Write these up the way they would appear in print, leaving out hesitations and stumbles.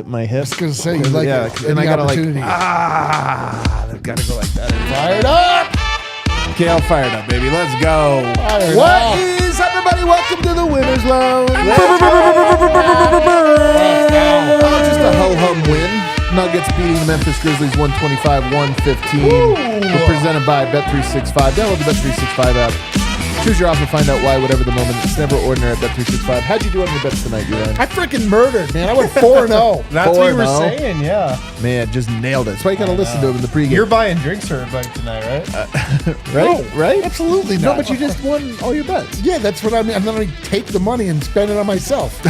My hip. I was gonna say, you like it. And I gotta they've gotta go like that. Fired up! Okay, I'll fire it up, baby. Let's go. What is up, everybody? Welcome to the Winners Lounge. Just a ho-hum win. Nuggets beating the Memphis Grizzlies 125-115. We're presented by Bet365. Download the Bet365 app. Choose your offer, find out why, whatever the moment. It's never ordinary at Bet365. How'd you do on your bets tonight, Uran? I freaking murdered, man. I went 4-0. That's what you were saying, yeah. Man, just nailed it. That's why you got to listen to him in the pregame. You're buying drinks for everybody tonight, right? Right? No, right? Absolutely No, not. but you just won all your bets. Yeah, that's what I mean. I'm going to take the money and spend it on myself.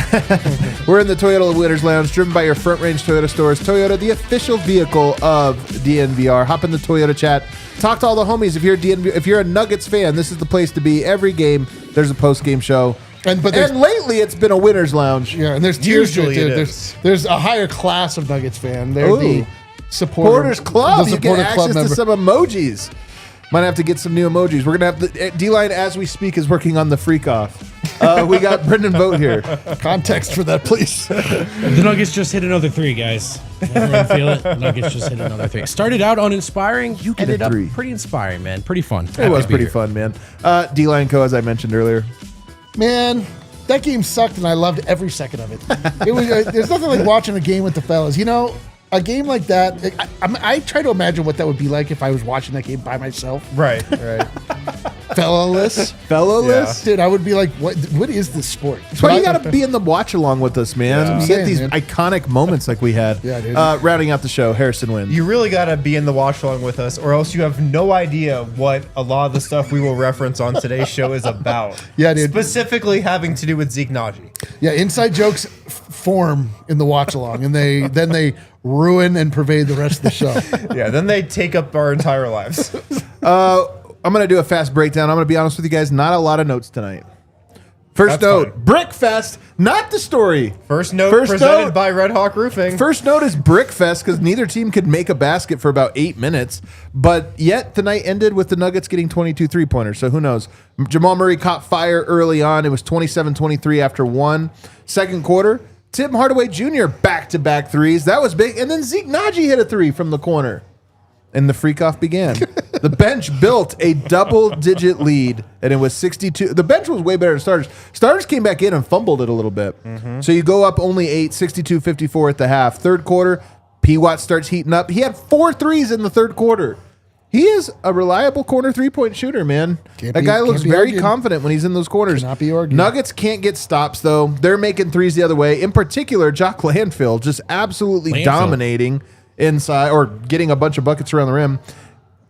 We're in the Toyota Winners Lounge, driven by your Front Range Toyota stores. Toyota, the official vehicle of DNVR. Hop in the Toyota chat. Talk to all the homies. If you're a Nuggets fan, this is the place to be. Every game, there's a post-game show. And lately, it's been a Winners Lounge. Yeah, and there's tiers to it. There's a higher class of Nuggets fan. They're the supporters club. You get access to some emojis. Might have to get some new emojis. We're going to have the D-Line, as we speak, is working on the freak off. We got Brendan Vogt here. Context for that, please. The Nuggets just hit another three, guys. Everyone feel it? The Nuggets just hit another three. Started out uninspiring. You get ended a three. up pretty inspiring, man. Pretty fun. It was pretty fun, man. D-Line Co., as I mentioned earlier. Man, that game sucked, and I loved every second of it. It was. There's nothing like watching a game with the fellas. You know, a game like that, I try to imagine what that would be like if I was watching that game by myself. Right. Fellowless. Dude, I would be like, what is this sport? That's why you got to be in the watch along with us, man. Yeah. Get these iconic moments like we had. Yeah, dude. Rounding out the show, Harrison wins. You really got to be in the watch along with us, or else you have no idea what a lot of the stuff we will reference on today's show is about. Yeah, dude. Specifically having to do with Zeke Nnaji. Yeah, inside jokes form in the watch along, and then they ruin and pervade the rest of the show. Yeah, then they take up our entire lives. I'm going to do a fast breakdown. I'm going to be honest with you guys. Not a lot of notes tonight. First note, Brickfest, not the story. First note presented by Red Hawk Roofing. First note is Brickfest because neither team could make a basket for about 8 minutes. But yet the night ended with the Nuggets getting 22 3-pointers. So who knows? Jamal Murray caught fire early on. It was 27-23 after one. Second quarter, Tim Hardaway Jr. back-to-back threes. That was big. And then Zeke Nnaji hit a three from the corner. And the freak-off began. The bench built a double-digit lead, and it was 62. The bench was way better than starters. Starters came back in and fumbled it a little bit. Mm-hmm. So you go up only 8, 62-54 at the half. Third quarter, P. Watt starts heating up. He had 4 threes in the third quarter. He is a reliable corner three-point shooter, man. That guy looks very confident when he's in those corners. Cannot be argued. Nuggets can't get stops, though. They're making threes the other way. In particular, Jock Landfill just absolutely dominating inside or getting a bunch of buckets around the rim.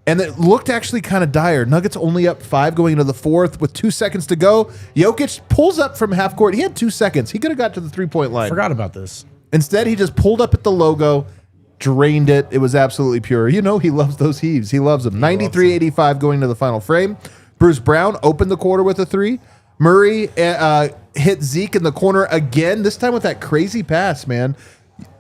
And it looked actually kind of dire. Nuggets only up 5 going into the fourth with 2 seconds to go. Jokic pulls up from half court. He had 2 seconds. He could have got to the three-point line. Forgot about this. Instead, he just pulled up at the logo, drained it. It was absolutely pure. You know, he loves those heaves. He loves them. 93-85 going to the final frame. Bruce Brown opened the quarter with a 3. Murray hit Zeke in the corner again, this time with that crazy pass, man.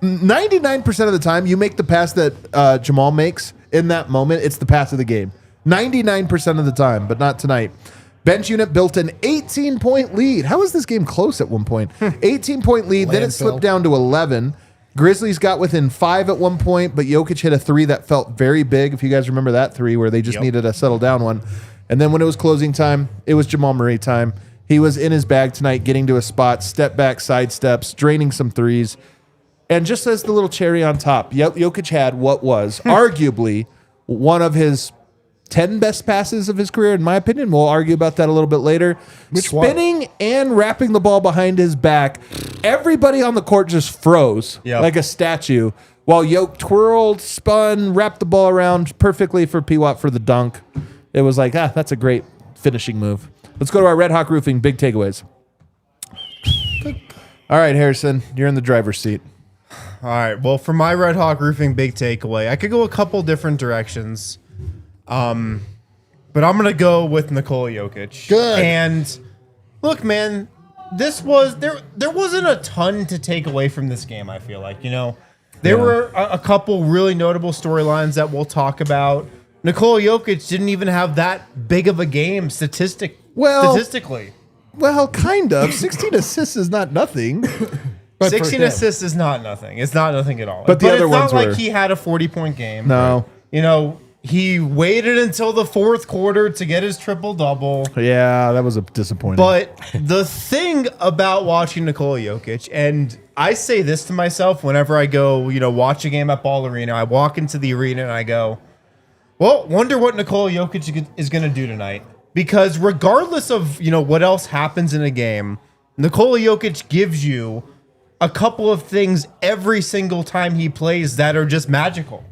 99% of the time, you make the pass that Jamal makes in that moment, it's the pass of the game. 99% of the time, but not tonight. Bench unit built an 18-point lead. How was this game close at one point? 18-point lead, then it slipped down to 11. Grizzlies got within 5 at one point, but Jokic hit a 3 that felt very big, if you guys remember that 3 where they just needed a settle down one. And then when it was closing time, it was Jamal Murray time. He was in his bag tonight, getting to a spot, step back, side steps, draining some threes. And just as the little cherry on top, Jokic had what was arguably one of his 10 best passes of his career, in my opinion. We'll argue about that a little bit later. Spinning and wrapping the ball behind his back. Everybody on the court just froze like a statue while Jokic twirled, spun, wrapped the ball around perfectly for P. Watt for the dunk. It was like, that's a great finishing move. Let's go to our Red Hawk Roofing big takeaways. All right, Harrison, you're in the driver's seat. All right. Well, for my Red Hawk Roofing big takeaway, I could go a couple different directions. But I'm going to go with Nikola Jokic. Good. And look, man, this was there wasn't a ton to take away from this game, I feel like. There were a couple really notable storylines that we'll talk about. Nikola Jokic didn't even have that big of a game statistically. Well, kind of. 16 assists is not nothing. But 16 assists is not nothing. It's not nothing at all. But the other it's ones not like were. he had a 40-point game. No. He waited until the fourth quarter to get his triple-double. Yeah, that was a disappointing. But the thing about watching Nikola Jokic, and I say this to myself whenever I go, watch a game at Ball Arena, I walk into the arena and I go, well, wonder what Nikola Jokic is going to do tonight. Because regardless of, what else happens in a game, Nikola Jokic gives you a couple of things every single time he plays that are just magical.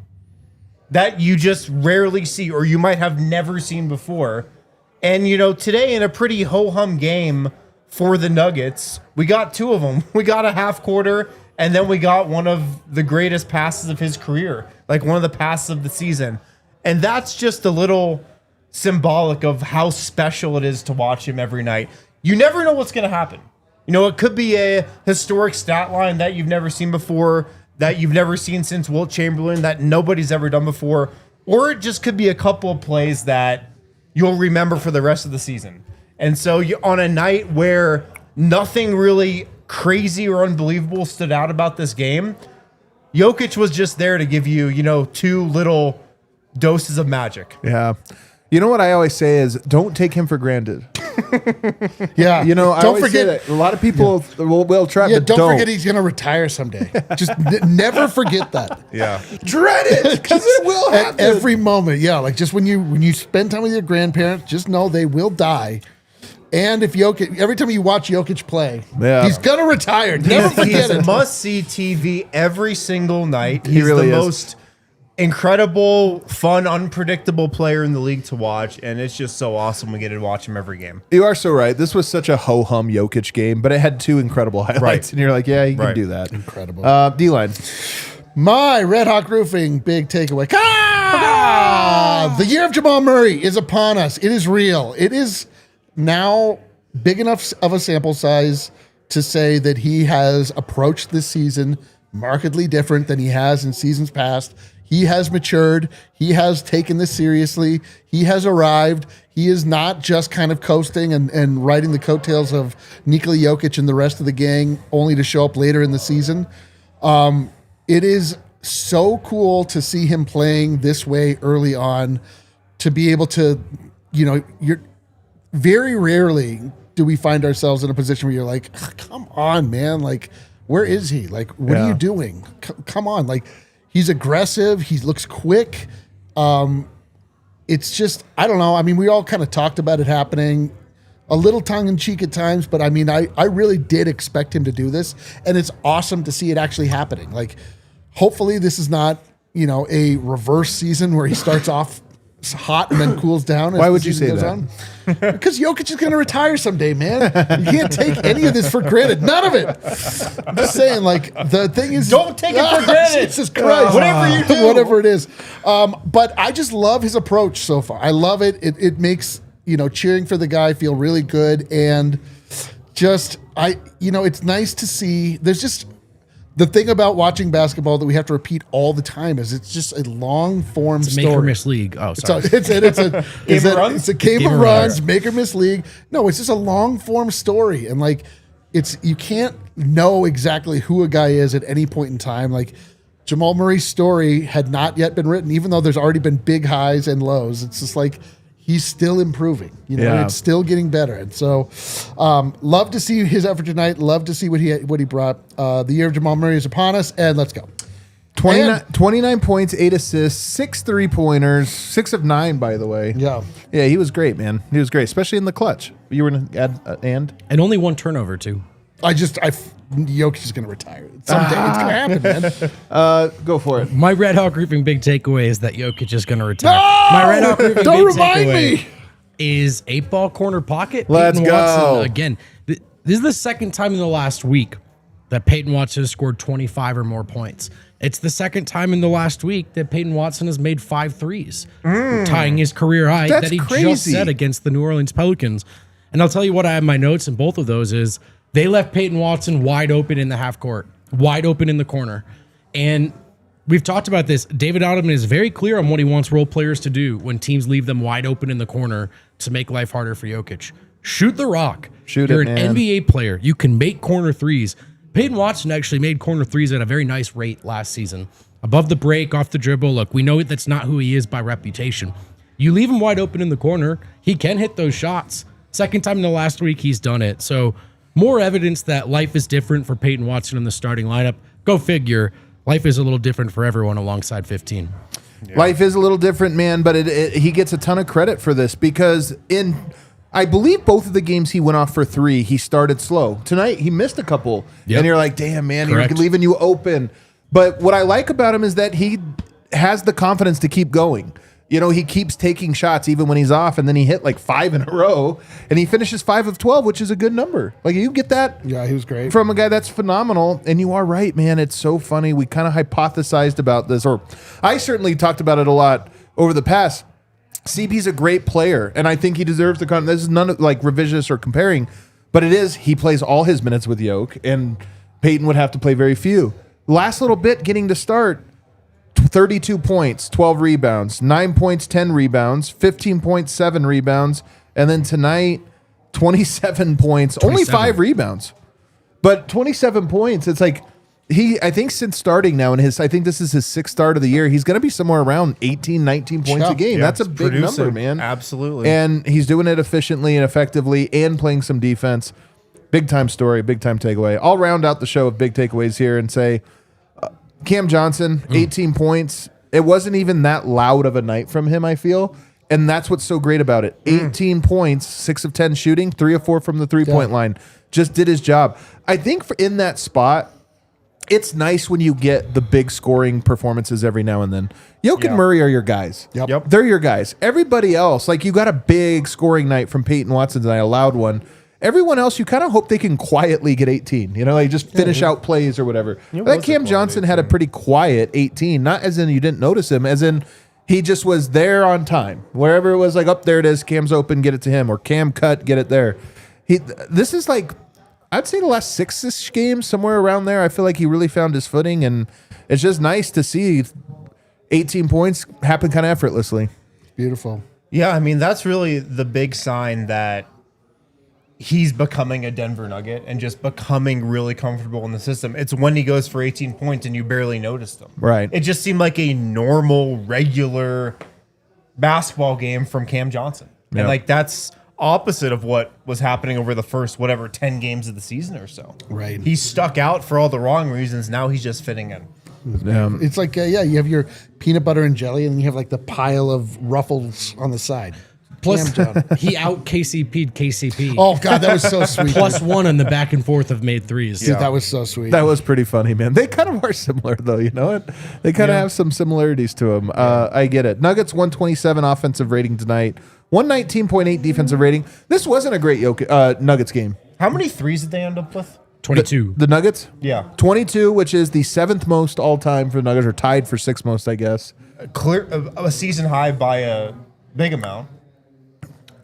That you just rarely see, or you might have never seen before. And, today in a pretty ho-hum game for the Nuggets, we got two of them. We got a half quarter, and then we got one of the greatest passes of his career, like one of the passes of the season. And that's just a little symbolic of how special it is to watch him every night. You never know what's going to happen. It could be a historic stat line that you've never seen before, that you've never seen since Wilt Chamberlain, that nobody's ever done before, or it just could be a couple of plays that you'll remember for the rest of the season. And so on a night where nothing really crazy or unbelievable stood out about this game, Jokic was just there to give you, two little doses of magic. yeah. You know what I always say is don't take him for granted. Yeah. I don't always forget. say that. A lot of people will try, Yeah, but don't forget he's going to retire someday. Just never forget that. Yeah. dread it because it will happen. At every moment, yeah. Like just when you spend time with your grandparents, just know they will die. And if Jokic, every time you watch Jokic play, he's going to retire. Never forget it. He's must-see TV every single night. He He's really the is. most incredible, fun, unpredictable player in the league to watch, and it's just so awesome we get to watch him every game. You are so right. This was such a ho-hum Jokic game, but it had two incredible highlights. Right. And you're like, yeah, you can Right. do that. Incredible. D-line. My Red Hawk Roofing big takeaway. The year of Jamal Murray is upon us. It is real. It is now big enough of a sample size to say that he has approached this season markedly different than he has in seasons past. He has matured. He has taken this seriously. He has arrived. He is not just kind of coasting and riding the coattails of Nikola Jokic and the rest of the gang only to show up later in the season. It is so cool to see him playing this way early on, to be able to, you're very rarely do we find ourselves in a position where you're like, come on, man. Like, where is he? Like, what are you doing? Come on. Like, he's aggressive. He looks quick. It's just, I don't know. I mean, we all kind of talked about it happening a little tongue in cheek at times, but I mean, I really did expect him to do this, and it's awesome to see it actually happening. Like, hopefully this is not, a reverse season where he starts off hot and then cools down. Why would you say that? Because Jokic is going to retire someday, man. You can't take any of this for granted. None of it. I'm just saying, like, the thing is, Don't take it for granted. Jesus Christ. Whatever you do. Whatever it is. But I just love his approach so far. I love it. It makes, cheering for the guy feel really good. And just, it's nice to see. There's just, the thing about watching basketball that we have to repeat all the time is it's just a long form story. Make or miss league. Oh, sorry. It's a game of runs, make or miss league. No, it's just a long form story. And like, you can't know exactly who a guy is at any point in time. Like, Jamal Murray's story had not yet been written, even though there's already been big highs and lows. It's just like, he's still improving, it's still getting better. And so, love to see his effort tonight. Love to see what he brought. The year of Jamal Murray is upon us, and let's go. 29 points, 8 assists, 6 3-pointers, 6 of 9, by the way. Yeah. Yeah, he was great, man. He was great, especially in the clutch. You were going to add and only one turnover, too. Jokic is going to retire. Someday it's going to happen, man. go for it. My Red Hawk Roofing big takeaway is that Jokic is going to retire. My Red Hawk Roofing Don't big remind takeaway me. is 8-ball corner pocket. Let's Peyton go. Watson, again, this is the second time in the last week that Peyton Watson has scored 25 or more points. It's the second time in the last week that Peyton Watson has made 5 threes, tying his career high That's that he crazy. just set against the New Orleans Pelicans. And I'll tell you what I have in my notes in both of those is they left Peyton Watson wide open in the half court, wide open in the corner. And we've talked about this. David Ottoman is very clear on what he wants role players to do when teams leave them wide open in the corner to make life harder for Jokic. Shoot the rock. You're an NBA player. You can make corner threes. Peyton Watson actually made corner threes at a very nice rate last season. Above the break, off the dribble. Look, we know that's not who he is by reputation. You leave him wide open in the corner, he can hit those shots. Second time in the last week, he's done it. So more evidence that life is different for Peyton Watson in the starting lineup. Go figure. Life is a little different for everyone alongside 15. Yeah. Life is a little different, man, but he gets a ton of credit for this because I believe both of the games he went off for 3, he started slow. Tonight, he missed a couple, and you're like, damn, man, you're leaving you open. But what I like about him is that he has the confidence to keep going. You know, he keeps taking shots even when he's off, and then he hit like 5 in a row, and he finishes 5 of 12, which is a good number. Like, you get that Yeah, he was great. from a guy that's phenomenal, and you are right, man. It's so funny. We kind of hypothesized about this, or I certainly talked about it a lot over the past. CP's a great player, and I think he deserves the this is none of like revisionist or comparing, but it is he plays all his minutes with Yoke, and Peyton would have to play very few. Last little bit getting to start, 32 points, 12 rebounds, 9 points, 10 rebounds, 15 points, 7 rebounds, and then tonight, 27 points, 27. only 5 rebounds. But 27 points, it's like I think since starting now, I think this is his 6th start of the year, he's going to be somewhere around 18, 19 points a game. Yeah, That's a big number, man. Absolutely. And he's doing it efficiently and effectively and playing some defense. Big time story, big time takeaway. I'll round out the show of big takeaways here and say Cam Johnson, 18 points. It wasn't even that loud of a night from him, I feel. And that's what's so great about it. 18 points, 6 of 10 shooting, 3 of 4 from the three-point line. Just did his job. I think in that spot, it's nice when you get the big scoring performances every now and then. Jokic and Murray are your guys. Yep. They're your guys. Everybody else, like you got a big scoring night from Peyton Watson tonight, a loud one. Everyone else, you kind of hope they can quietly get 18. You know, like just finish out plays or whatever. That Cam Johnson had a pretty quiet 18, not as in you didn't notice him, as in he just was there on time. Wherever it was like, up there it is, Cam's open, get it to him, or Cam cut, get it there. This is like, I'd say the last 6-ish games, somewhere around there, I feel like he really found his footing, and it's just nice to see 18 points happen kind of effortlessly. Beautiful. Yeah, I mean, that's really the big sign that he's becoming a Denver Nugget and just becoming really comfortable in the system. It's when he goes for 18 points and you barely noticed them. Right. It just seemed like a normal, regular basketball game from Cam Johnson. Yep. And like that's opposite of what was happening over the first, 10 games of the season or so. Right. He stuck out for all the wrong reasons. Now he's just fitting in. It's like, you have your peanut butter and jelly, and you have like the pile of ruffles on the side. Plus, he out KCP'd KCP. Oh, God, that was so sweet. +1 on the back and forth of made threes. Dude, that was so sweet. That was pretty funny, man. They kind of are similar, though. You know what? They kind of have some similarities to them. I get it. Nuggets 127 offensive rating tonight, 119.8 defensive rating. This wasn't a great Nuggets game. How many threes did they end up with? 22. The Nuggets? Yeah. 22, which is the 7th most all time for the Nuggets, or tied for 6th most, I guess. A season high by a big amount.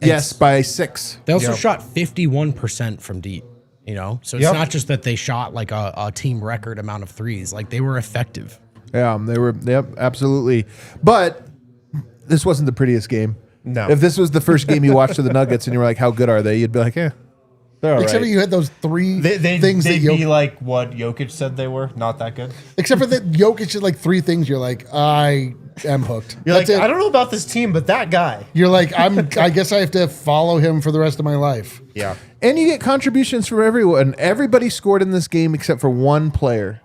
Yes, by 6. They also shot 51% from deep, you know? So it's not just that they shot like a team record amount of threes. Like, they were effective. Yeah, they were. Yep, absolutely. But this wasn't the prettiest game. No. If this was the first game you watched of the Nuggets and you were like, how good are they? You'd be like, they're all Except right. for you had those 3 They'd things that be like what Jokic said they were, not that good. Except for that Jokic had like 3 things you're like, I am hooked. You're That's like, it. I don't know about this team, but that guy. You're like, I guess I have to follow him for the rest of my life. Yeah. And you get contributions from everyone. Everybody scored in this game except for one player.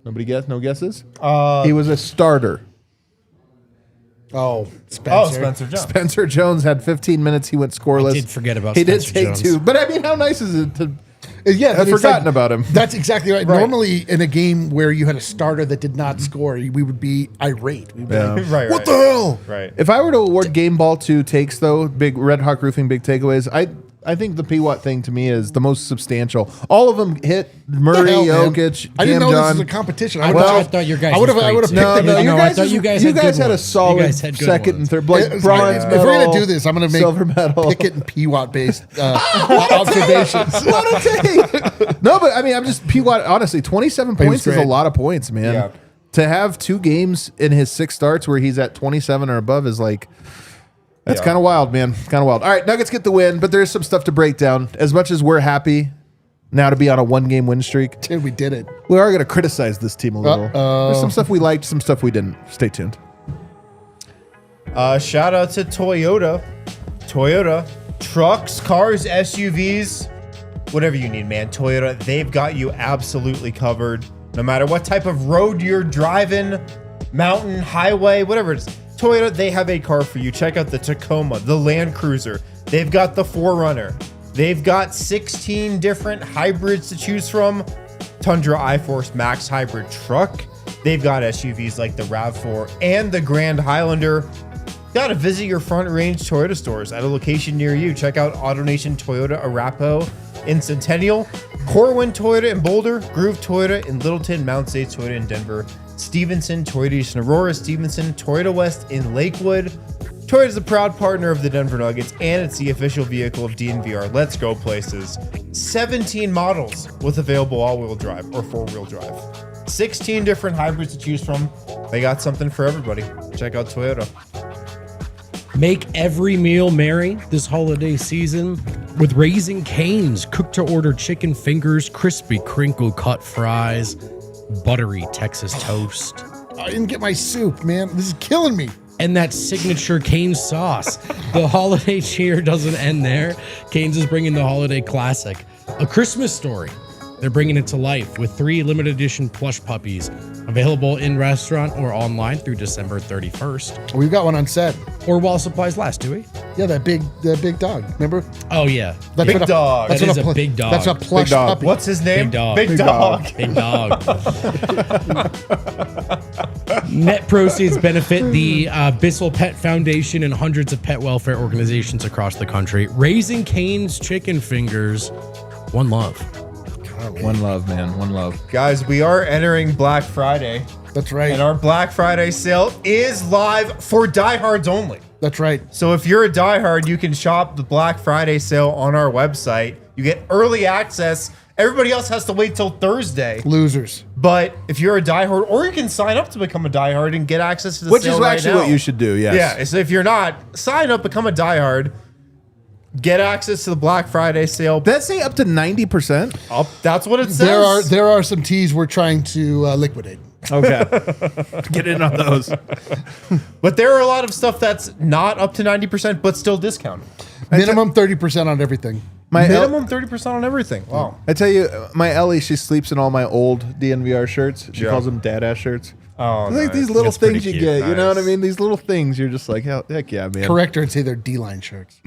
Nobody guess? No guesses? He was a starter. Oh, Spencer. Oh, Spencer Jones. Spencer Jones had 15 minutes. He went scoreless. I did forget about He Spencer did take Jones. 2. But I mean, how nice is it to Yeah, have it's forgotten like- about him? That's exactly right. Normally, in a game where you had a starter that did not score, we would be irate. We'd be like, Right. what the hell? Right. If I were to award game ball to takes, though, big Red Hawk Roofing, big takeaways, I think the P-Watt thing to me is the most substantial. All of them hit Murray, Hell, man. Jokic, I didn't Cam know John. this was a competition. I thought your guys. I would have No, picked you guys, I thought you guys you had guys good had a ones. You solid guys had good second and ones. third, like If bronze medal. we're gonna do this, I'm gonna make silver medal. Pickett and P-Watt based observations. What a take! No, but I mean, I'm just P-Watt. Honestly, 27 He was points is a great. lot of points, man. Yeah. To have 2 games in his 6 starts where he's at 27 or above is like. That's Yeah. kind of wild, man. Kind of wild. All right, Nuggets get the win, but there's some stuff to break down. As much as we're happy now to be on a 1-game win streak, Dude, we did it. we are going to criticize this team a little. Uh-oh. There's some stuff we liked, some stuff we didn't. Stay tuned. Shout out to Toyota. Toyota. Trucks, cars, SUVs, whatever you need, man. Toyota, they've got you absolutely covered. No matter what type of road you're driving, mountain, highway, whatever it is. Toyota, they have a car for you. Check out the Tacoma, the Land Cruiser. They've got the 4Runner. They've got 16 different hybrids to choose from. Tundra iForce Max Hybrid Truck. They've got SUVs like the RAV4 and the Grand Highlander. Gotta visit your Front Range Toyota stores at a location near you. Check out AutoNation Toyota Arapahoe in Centennial, Corwin Toyota in Boulder, Groove Toyota in Littleton, Mount States Toyota in Denver, Stevenson Toyota East in Aurora, Stevenson Toyota West in Lakewood. Toyota is a proud partner of the Denver Nuggets, and it's the official vehicle of DNVR. Let's go places. 17 models with available all-wheel drive or 4-wheel drive. 16 different hybrids to choose from. They got something for everybody. Check out Toyota. Make every meal merry this holiday season with Raising Cane's cooked-to-order chicken fingers, crispy crinkle-cut fries, buttery Texas toast, I didn't get my soup, man. This is killing me. and that signature Cane's sauce. The holiday cheer doesn't end there. Cane's is bringing the holiday classic, A Christmas Story. They're bringing it to life with 3 limited edition plush puppies available in restaurant or online through December 31st, We've got one on set. or while supplies last, do we? Yeah, that big dog. Remember? Oh, yeah. That's Big what dog. That's That what is a big dog. That's a plush Big dog. puppy. What's his name? Big dog. Big Big dog. Big dog. Net proceeds benefit the Bissell Pet Foundation and hundreds of pet welfare organizations across the country. Raising Cane's chicken fingers. One love. One love, man. One love. Guys, we are entering Black Friday, That's right. and our Black Friday sale is live for diehards only. That's right. So if you're a diehard, you can shop the Black Friday sale on our website. You get early access. Everybody else has to wait till Thursday. Losers. But if you're a diehard, or you can sign up to become a diehard and get access to the Which sale is right actually now. what you should do, yes. Yeah. So if you're not, sign up, become a diehard, get access to the Black Friday sale. Did that say up to 90%? That's what it says. There are some teas we're trying to liquidate. Okay. Get in on those. But there are a lot of stuff that's not up to 90%, but still discounted. Minimum 30% on everything. My Minimum 30% on everything. Wow. I tell you, my Ellie, she sleeps in all my old DNVR shirts. She Yeah. calls them dad-ass shirts. Oh, It's like nice. these little That's pretty things you cute. get. You know what I Nice. mean? These little things. You're just like, heck yeah, man. Correct her and say they're D-line shirts.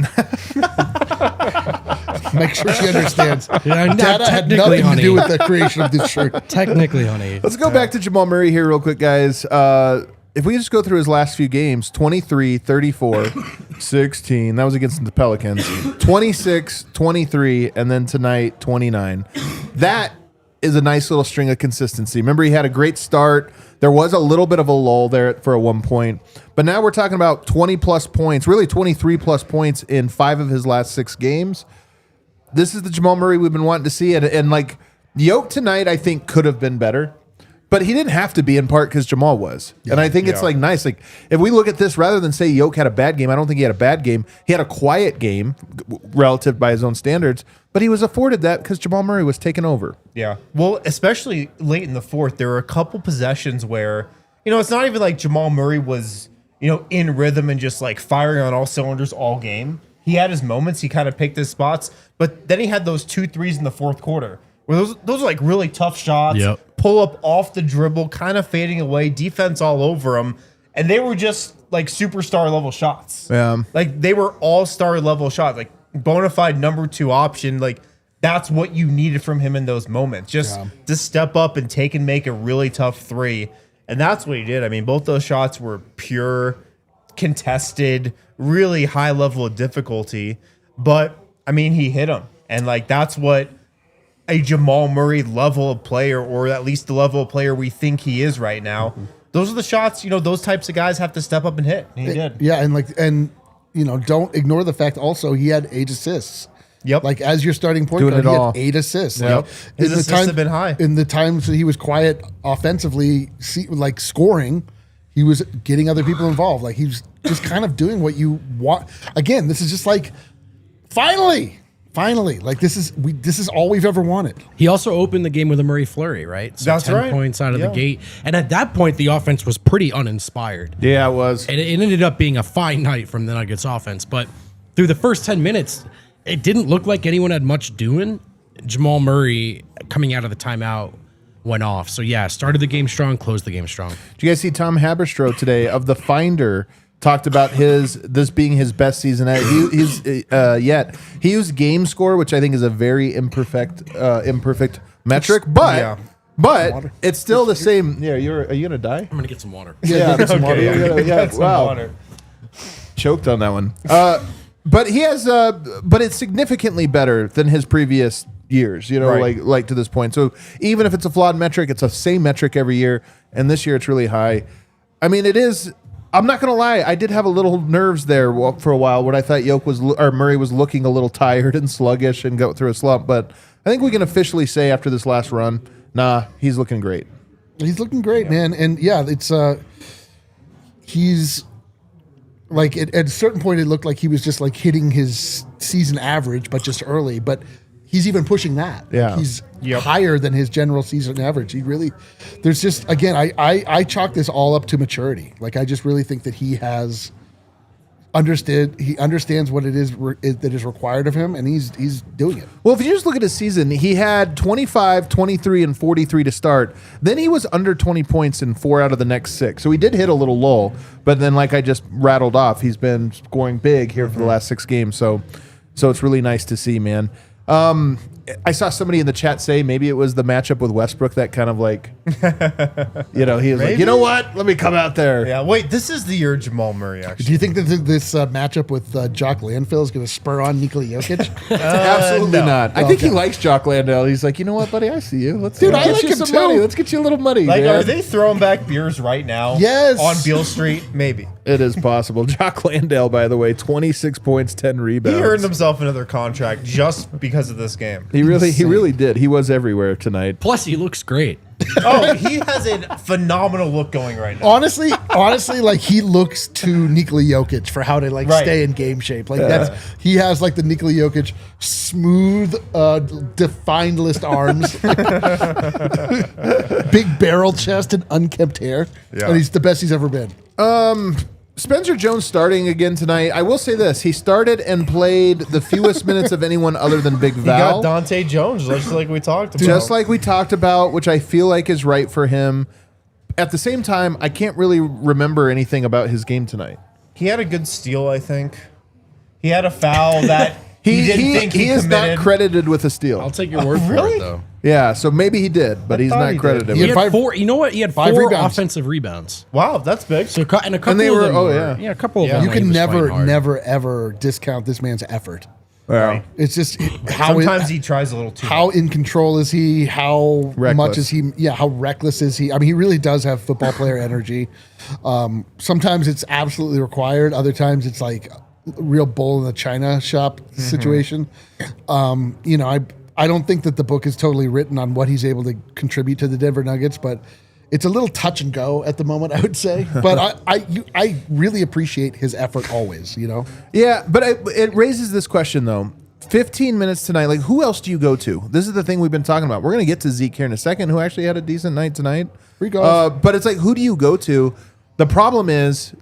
Make sure she understands. Yeah, not Data had technically, nothing to do honey. with the creation of this shirt. Technically, honey. Let's go back to Jamal Murray here real quick, guys. If we just go through his last few games, 23, 34, 16. That was against the Pelicans. 26, 23, and then tonight, 29. That is a nice little string of consistency. Remember, he had a great start. There was a little bit of a lull there for a 1 point. But now we're talking about 20-plus points, really 23-plus points in 5 of his last 6 games. This is the Jamal Murray we've been wanting to see. And like, Jokic tonight, I think, could have been better. But he didn't have to be, in part because Jamal was. And I think it's like nice. Like, if we look at this, rather than say Jokic had a bad game, I don't think he had a bad game. He had a quiet game relative by his own standards, but he was afforded that because Jamal Murray was taken over. Yeah. Well, especially late in the fourth, there were a couple possessions where, it's not even like Jamal Murray was, in rhythm and just like firing on all cylinders all game. He had his moments. He kind of picked his spots, but then he had those 2 threes in the fourth quarter. Where those are like really tough shots, Yep. pull up off the dribble, kind of fading away, defense all over them. And they were just like superstar level shots. Yeah. Like they were all-star level shots, like bona fide number 2 option. Like that's what you needed from him in those moments. Just to step up and take and make a really tough 3. And that's what he did. I mean, both those shots were pure, contested, really high level of difficulty. But I mean, he hit him. And like, that's what a Jamal Murray level of player, or at least the level of player we think he is right now. Those are the shots, those types of guys have to step up and hit. And he did. Yeah. And don't ignore the fact also he had 8 assists. Yep. Like as your starting point Doing guard, it he all. had 8 assists. Yep. Like, His assists have been high. In the times that he was quiet offensively, like scoring, he was getting other people involved. Like he was just kind of doing what you want. Again, this is just like, finally, like this is all we've ever wanted. He also opened the game with a Murray flurry, right? So That's 10 right. points out of Yeah. the gate. And at that point, the offense was pretty uninspired. Yeah, it was. And it ended up being a fine night from the Nuggets offense. But through the first 10 minutes, it didn't look like anyone had much doing. Jamal Murray, coming out of the timeout, went off. So, yeah, started the game strong, closed the game strong. Did you guys see Tom Haberstroh today of The Finder talked about this being his best season yet. He used game score, which I think is a very imperfect metric, but it's still the same. Yeah, are you gonna die? I'm going to get some water. Yeah, get some water. yeah, wow. Choked on that one. But he has, but it's significantly better than his previous years. Right. like to this point. So even if it's a flawed metric, it's the same metric every year, and this year it's really high. I mean, it is. I'm not gonna lie. I did have a little nerves there for a while when I thought Murray was looking a little tired and sluggish and go through a slump. But I think we can officially say after this last run, nah, he's looking great. He's looking great, man. And yeah, it's he's like at a certain point it looked like he was just like hitting his season average, but just early. But he's even pushing that. Yeah. Like he's higher than his general season average. He really, there's just, again, I chalk this all up to maturity. Like, I just really think that he understands what it is that is required of him, and he's doing it. Well, if you just look at his season, he had 25, 23, and 43 to start. Then he was under 20 points in 4 out of the next 6. So he did hit a little lull, but then like I just rattled off, he's been scoring big here for the last 6 games. So it's really nice to see, man. I saw somebody in the chat say maybe it was the matchup with Westbrook that kind of like, he was like, Maybe? you know what? Let me come out there. Yeah, wait, this is the year Jamal Murray, actually. Do you think that this matchup with Jock Landfill is going to spur on Nikola Jokic? Absolutely no. not. I think he Okay. likes Jock Landale. He's like, you know what, buddy? I see you. Let's Dude, get I like you him some too. money. Let's get you a little money. Like, man. are they throwing back beers right now? Yes. On Beale Street? Maybe. It is possible. Jock Landale, by the way, 26 points, 10 rebounds. He earned himself another contract just because of this game. He really did. He was everywhere tonight. Plus, he looks great. Oh, he has a phenomenal look going right now. Honestly, like he looks to Nikola Jokic for how to like Right. stay in game shape. Like he has like the Nikola Jokic smooth, defined list arms, big barrel chest, and unkempt hair. Yeah. And he's the best he's ever been. Spencer Jones starting again tonight. I will say this. He started and played the fewest minutes of anyone other than Big He Val. got Dante Jones, just like we talked about. Just like we talked about, which I feel like is right for him. At the same time, I can't really remember anything about his game tonight. He had a good steal, I think. He had a foul that he didn't think he is committed. not credited with a steal. I'll take your word for really? it, though. Yeah, so maybe he did, but he's thought not he credited. did. He with had it. Five- 4. You know what? He had 5 4 rebounds. offensive rebounds. Wow, that's big. So, and a couple they of were- them oh, were, yeah. a couple of Yeah. them. You he can was fighting hard. never, ever discount this man's effort. Yeah. It's just how Sometimes he tries a little too how in control is he? How Reckless. much is he? Yeah, how reckless is he? I mean, he really does have football player energy. Sometimes it's absolutely required. Other times it's like a real bull in the china shop situation. I don't think that the book is totally written on what he's able to contribute to the Denver Nuggets, but it's a little touch and go at the moment, I would say. But I really appreciate his effort always. Yeah, but it raises this question, though. 15 minutes tonight, like, who else do you go to? This is the thing we've been talking about. We're going to get to Zeke here in a second, who actually had a decent night tonight. Free golf. But it's like, who do you go to? The problem is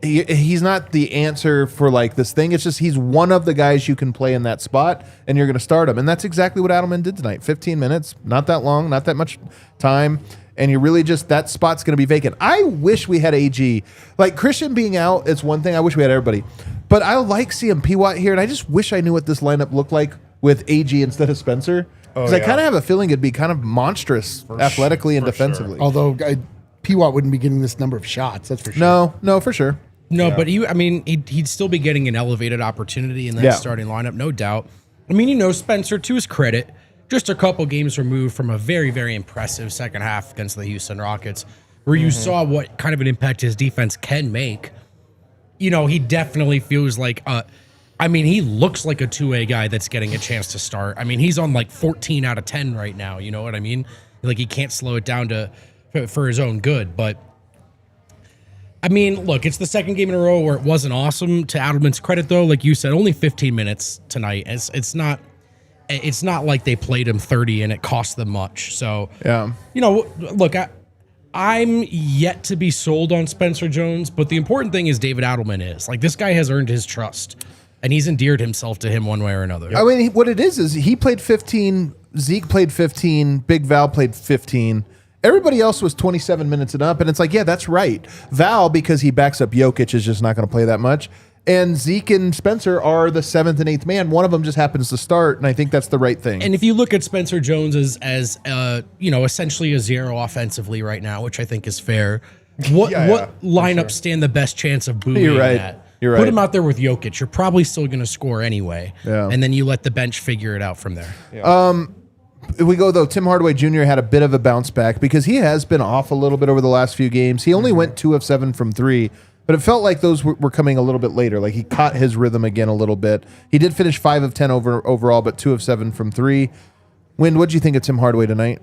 he's not the answer for, like, this thing. It's just he's one of the guys you can play in that spot, and you're going to start him. And that's exactly what Adelman did tonight. 15 minutes, not that long, not that much time. And you really just, that spot's going to be vacant. I wish we had AG. Like, Christian being out, it's one thing. I wish we had everybody. But I like seeing P. Watt here, and I just wish I knew what this lineup looked like with AG instead of Spencer. Because I kind of have a feeling it'd be kind of monstrous athletically and defensively. Although P. Watt wouldn't be getting this number of shots, that's for sure. No, for sure. No, but he'd still be getting an elevated opportunity in that Yeah. starting lineup, no doubt. I mean, Spencer, to his credit, just a couple games removed from a very, very impressive second half against the Houston Rockets, where you saw what kind of an impact his defense can make. He definitely feels like, he looks like a two-way guy that's getting a chance to start. I mean, he's on like 14 out of 10 right now. You know what I mean? Like, he can't slow it down for his own good. But, I mean, look, it's the second game in a row where it wasn't awesome. To Adelman's credit, though, like you said, only 15 minutes tonight. It's not like they played him 30 and it cost them much. So, Yeah. Look, I'm yet to be sold on Spencer Jones, but the important thing is David Adelman is. Like, this guy has earned his trust, and he's endeared himself to him one way or another. I mean, what it is he played 15, Zeke played 15, Big Val played 15. Everybody else was 27 minutes and up, and it's like, yeah, that's right. Val, because he backs up Jokic, is just not going to play that much. And Zeke and Spencer are the 7th and 8th man. One of them just happens to start, and I think that's the right thing. And if you look at Spencer Jones as essentially a zero offensively right now, which I think is fair, what lineups stand the best chance of buoying You're right. that? You're Put right. him out there with Jokic. You're probably still going to score anyway. Yeah. And then you let the bench figure it out from there. If we go, though, Tim Hardaway Jr. had a bit of a bounce back because he has been off a little bit over the last few games. He only went 2 of 7 from 3. But it felt like those were coming a little bit later. Like, he caught his rhythm again a little bit. He did finish 5 of 10 overall, but 2 of 7 from 3. Win, what did you think of Tim Hardaway tonight?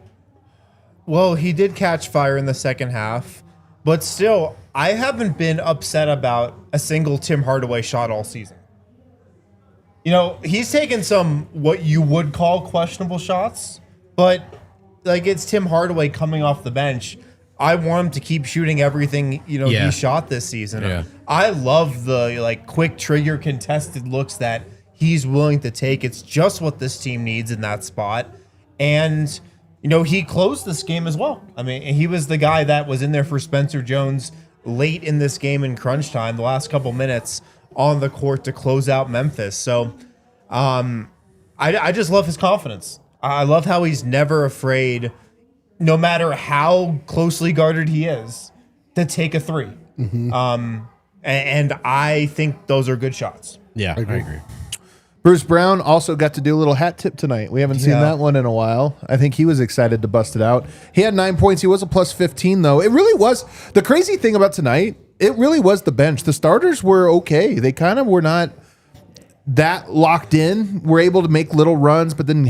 Well, he did catch fire in the second half, but still, I haven't been upset about a single Tim Hardaway shot all season. He's taken some what you would call questionable shots, but like, it's Tim Hardaway coming off the bench. I want him to keep shooting everything, he shot this season. Yeah. I love the quick trigger contested looks that he's willing to take. It's just what this team needs in that spot. And, he closed this game as well. I mean, he was the guy that was in there for Spencer Jones late in this game in crunch time, the last couple minutes on the court to close out Memphis. So I just love his confidence. I love how he's never afraid, no matter how closely guarded he is, to take a 3. And I think those are good shots. Yeah, I agree. Bruce Brown also got to do a little hat tip tonight. We haven't seen that one in a while. I think he was excited to bust it out. He had 9 points. He was a plus 15, though. It really was. The crazy thing about tonight, it really was the bench. The starters were okay. They kind of were not that locked in. Were able to make little runs, but then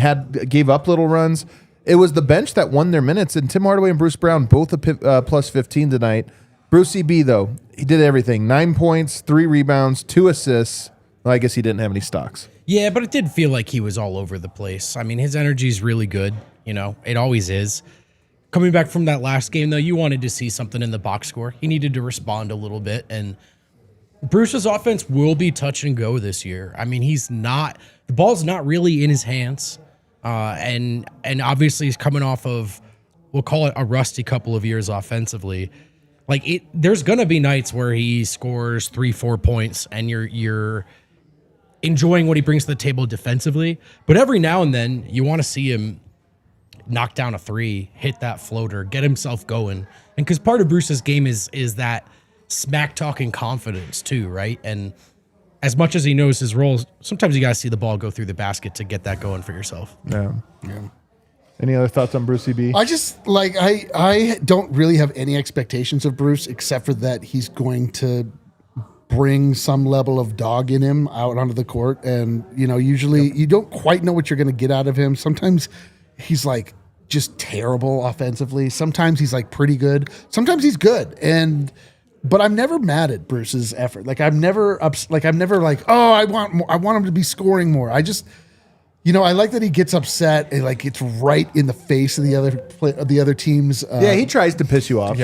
gave up little runs. It was the bench that won their minutes, and Tim Hardaway and Bruce Brown both a plus 15 tonight. Brucey B, though, he did everything. 9 points, 3 rebounds, 2 assists. Well, I guess he didn't have any stocks. Yeah, but it did feel like he was all over the place. I mean, his energy is really good. It always is. Coming back from that last game, though, you wanted to see something in the box score. He needed to respond a little bit, and Bruce's offense will be touch and go this year. I mean, the ball's not really in his hands. And obviously he's coming off of, we'll call it a rusty couple of years offensively. There's gonna be nights where he scores 3-4 points and you're enjoying what he brings to the table defensively. But every now and then you want to see him knock down a 3, hit that floater, get himself going. And because part of Bruce's game is that smack talking confidence too, right? And as much as he knows his roles, sometimes you got to see the ball go through the basket to get that going for yourself. Yeah. Any other thoughts on Brucey B? I just I don't really have any expectations of Bruce except for that he's going to bring some level of dog in him out onto the court. And, usually you don't quite know what you're going to get out of him. Sometimes he's just terrible offensively. Sometimes he's pretty good. Sometimes he's good. But I'm never mad at Bruce's effort. I'm never oh, I want more. I want him to be scoring more. I just, I like that he gets upset and it's right in the face of the other team's. He tries to piss you off.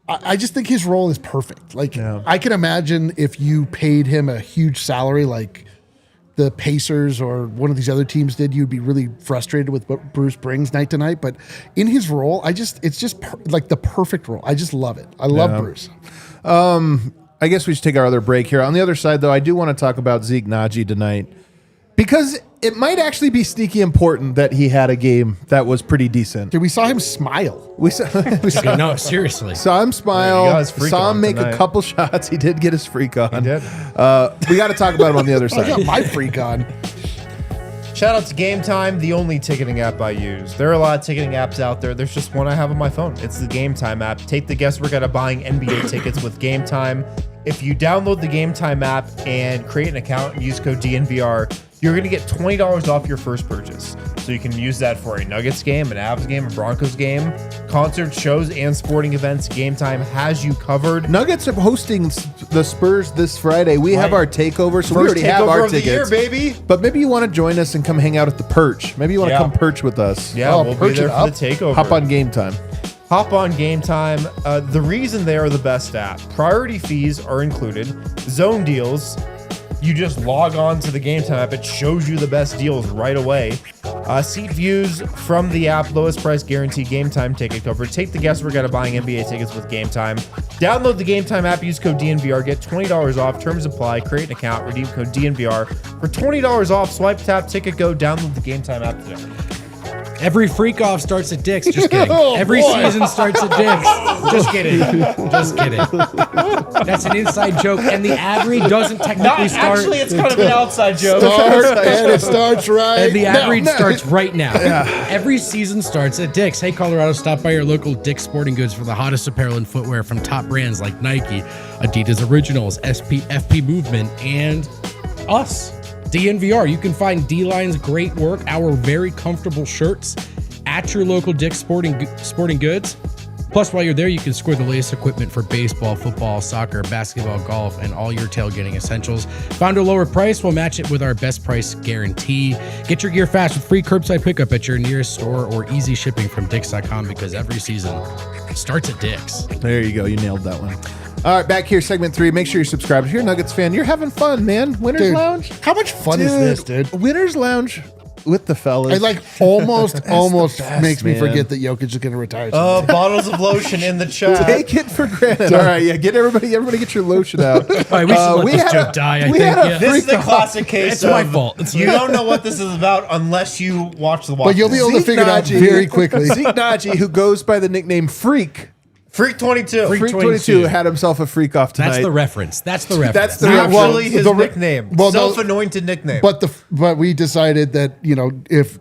I just think his role is perfect. I can imagine if you paid him a huge salary like the Pacers or one of these other teams did, you'd be really frustrated with what Bruce brings night to night. But in his role, it's just the perfect role. I just love it. I love Bruce. I guess we should take our other break here. On the other side, though, I do want to talk about Zeke Nnaji tonight because it might actually be sneaky important that he had a game that was pretty decent. Dude, we saw him smile. We saw No, seriously. Saw him smile. Yeah, he got his freak saw him on make tonight. a couple shots. He did get his freak on. He did. We got to talk about him on the other I side. got my freak on. Shout out to Game Time, the only ticketing app I use. There are a lot of ticketing apps out there. There's just one I have on my phone. It's the Game Time app. Take the guesswork out of buying NBA tickets with Game Time. If you download the Game Time app and create an account and use code DNVR, you're going to get $20 off your first purchase. So you can use that for a Nuggets game, an Avs game, a Broncos game, concerts, shows, and sporting events. Game Time has you covered. Nuggets are hosting the Spurs this Friday. We have our takeover, so we First already have our takeover of the tickets. year, baby. But maybe you want to join us and come hang out at the Perch. Maybe you want to come perch with us. Yeah, we'll be perch there it for up. the takeover. Hop on Game Time. Hop on Game Time. The reason they are the best app, priority fees are included, zone deals. You just log on to the Game Time app. It shows you the best deals right away. Seat views from the app, lowest price guarantee, Game Time ticket cover. Take the guesswork out of buying NBA tickets with Game Time. Download the Game Time app, use code DNVR, get $20 off. Terms apply. Create an account, redeem code DNVR for $20 off. Swipe, tap, ticket, go. Download the Game Time app today. Every freak off starts at Dick's. Just kidding. Oh, Every boy. season starts at Dick's. Just kidding. Just kidding. That's an inside joke, and the ad read doesn't technically start. Actually, it's kind of an outside joke. And it starts right And the ad now. read starts right now. Every season starts at Dick's. Hey, Colorado, stop by your local Dick's Sporting Goods for the hottest apparel and footwear from top brands like Nike, Adidas Originals, FP Movement, and us, DNVR. You can find D-Line's great work, our very comfortable shirts at your local Dick's Sporting Goods. Plus, while you're there, you can score the latest equipment for baseball, football, soccer, basketball, golf, and all your tailgating essentials. Found a lower price? We'll match it with our best price guarantee. Get your gear fast with free curbside pickup at your nearest store or easy shipping from Dicks.com, because every season starts at Dick's. There you go. You nailed that one. All right, back here, segment 3. Make sure you're subscribed. If you're a Nuggets fan, you're having fun, man. Winners Dude, Lounge. how much fun is this, dude? Winners Lounge with the fellas. It like almost best, makes me man. forget that Jokic is going to retire. Bottles of lotion in the chat. Take it for granted. All right, yeah. Get everybody get your lotion out. All right, we should let this joke die, I think. Yeah. This is the classic case It's my of fault. you don't know what this is about unless you watch the watch. But you'll be able to figure it out very quickly. Zeke Nnaji, who goes by the nickname Freak. Freak 22. Freak 22 22 had himself a freak off tonight. That's the reference. That's the reference. That's the Actually, his the- nickname. well, no- Self-anointed nickname. But we decided that, if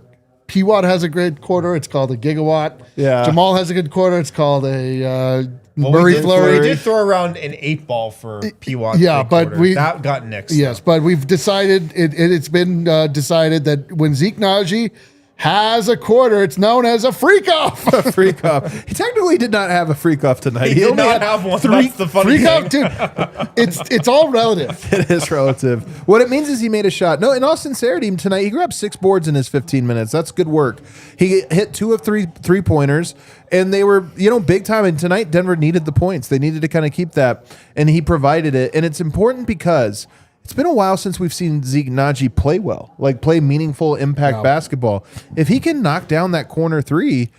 P-Watt has a great quarter, it's called a gigawatt. Yeah. Jamal has a good quarter, it's called a Well, Murray we flurry. did throw around an 8-ball for P-Watt. Yeah, but that got nixed. Yes, but we've decided, it's been decided that when Zeke Nnaji has a quarter, it's known as a freak off. a freak off. He technically did not have a freak off tonight. He did only not had have one. three- That's the funny Freak thing. off, dude. It's all relative. It is relative. What it means is he made a shot. No, in all sincerity, tonight he grabbed 6 boards in his 15 minutes. That's good work. He hit 2 of 3 3-pointers, and they were, big time. And tonight Denver needed the points. They needed to kind of keep that, and he provided it. And it's important because it's been a while since we've seen Zeke Nnaji play well, like play meaningful impact basketball. If he can knock down that corner 3,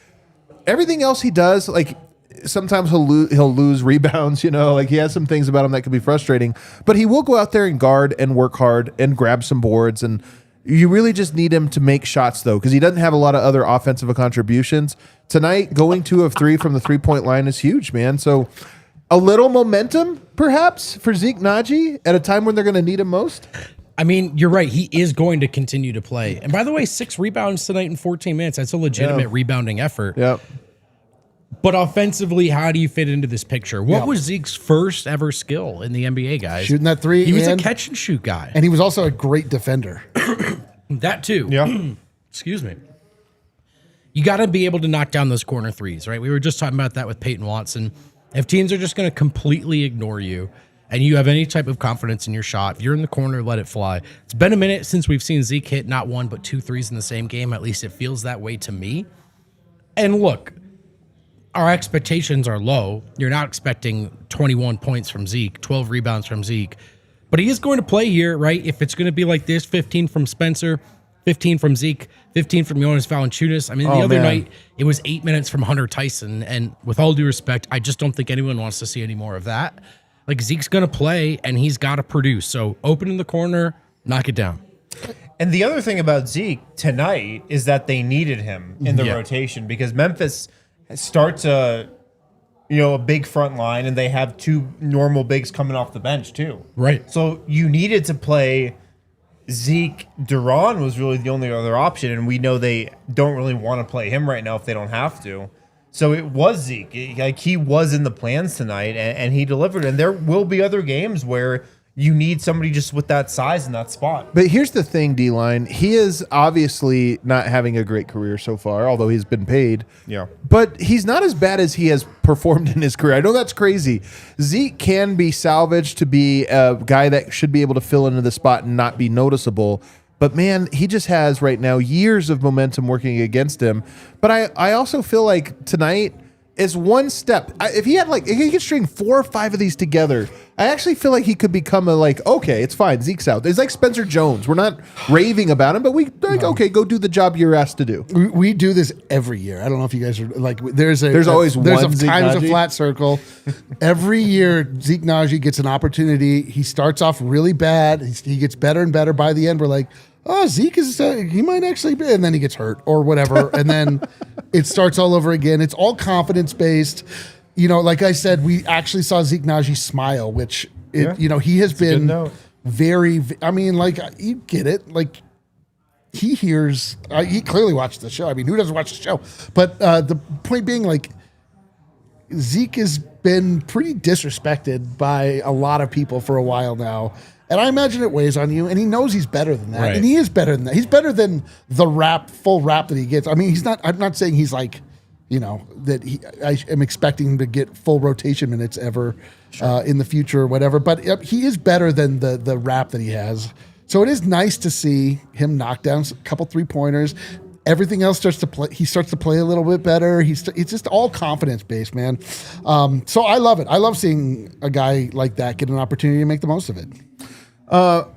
everything else he does, like sometimes he'll lose rebounds, like he has some things about him that could be frustrating, but he will go out there and guard and work hard and grab some boards. And you really just need him to make shots though, because he doesn't have a lot of other offensive contributions. Tonight, going 2 of 3 from the 3-point line is huge, man. So a little momentum, perhaps, for Zeke Nnaji at a time when they're going to need him most. I mean, you're right. He is going to continue to play. And by the way, 6 rebounds tonight in 14 minutes. That's a legitimate rebounding effort. Yep. But offensively, how do you fit into this picture? What was Zeke's first ever skill in the NBA, guys? Shooting that 3. He was a and, catch and shoot guy. and he was also a great defender. That too. Yeah. Excuse me. You got to be able to knock down those corner 3s, right? We were just talking about that with Peyton Watson. If teams are just going to completely ignore you and you have any type of confidence in your shot, if you're in the corner, let it fly. It's been a minute since we've seen Zeke hit not 1 but 2 threes in the same game. At least it feels that way to me. And look, our expectations are low. You're not expecting 21 points from Zeke, 12 rebounds from Zeke. But he is going to play here, right? If it's going to be like this, 15 from Spencer, 15 from Zeke, 15 from Jonas Valanciunas. I mean, the other night, it was 8 minutes from Hunter Tyson. And with all due respect, I just don't think anyone wants to see any more of that. Like, Zeke's going to play, and he's got to produce. So open in the corner, knock it down. And the other thing about Zeke tonight is that they needed him in the rotation because Memphis starts a big front line and they have 2 normal bigs coming off the bench too. Right. So you needed to play Zeke Duran was really the only other option, and we know they don't really want to play him right now if they don't have to. So it was Zeke. He was in the plans tonight, and he delivered. And there will be other games where you need somebody just with that size in that spot. But here's the thing, D-Line. He is obviously not having a great career so far, although he's been paid. Yeah. But he's not as bad as he has performed in his career. I know that's crazy. Zeke can be salvaged to be a guy that should be able to fill into the spot and not be noticeable. But, man, he just has right now years of momentum working against him. But I also feel like tonight is one step. If he could string 4 or 5 of these together, I actually feel like he could become okay, it's fine. Zeke's out. It's like Spencer Jones. We're not raving about him, but okay, go do the job you're asked to do. We do this every year. I don't know if you guys are there's always one Zeke times Nnaji. a flat circle. Every year, Zeke Nnaji gets an opportunity. He starts off really bad. He gets better and better. By the end, we're like, oh, Zeke he might actually be, and then he gets hurt or whatever, and then it starts all over again. It's all confidence based. Like I said, we actually saw Zeke Nnaji smile, which he has been very. I mean, you get it. Like he hears. He clearly watched the show. I mean, who doesn't watch the show? But the point being, Zeke has been pretty disrespected by a lot of people for a while now. And I imagine it weighs on you, and he knows he's better than that. Right. And he is better than that. He's better than the full rap that he gets. I mean, I'm not saying he's I am expecting him to get full rotation minutes ever in the future or whatever. But he is better than the rap that he has. So it is nice to see him knock down a couple 3-pointers. Everything else starts to play. He starts to play a little bit better. It's just all confidence based, man. So I love it. I love seeing a guy like that get an opportunity to make the most of it. All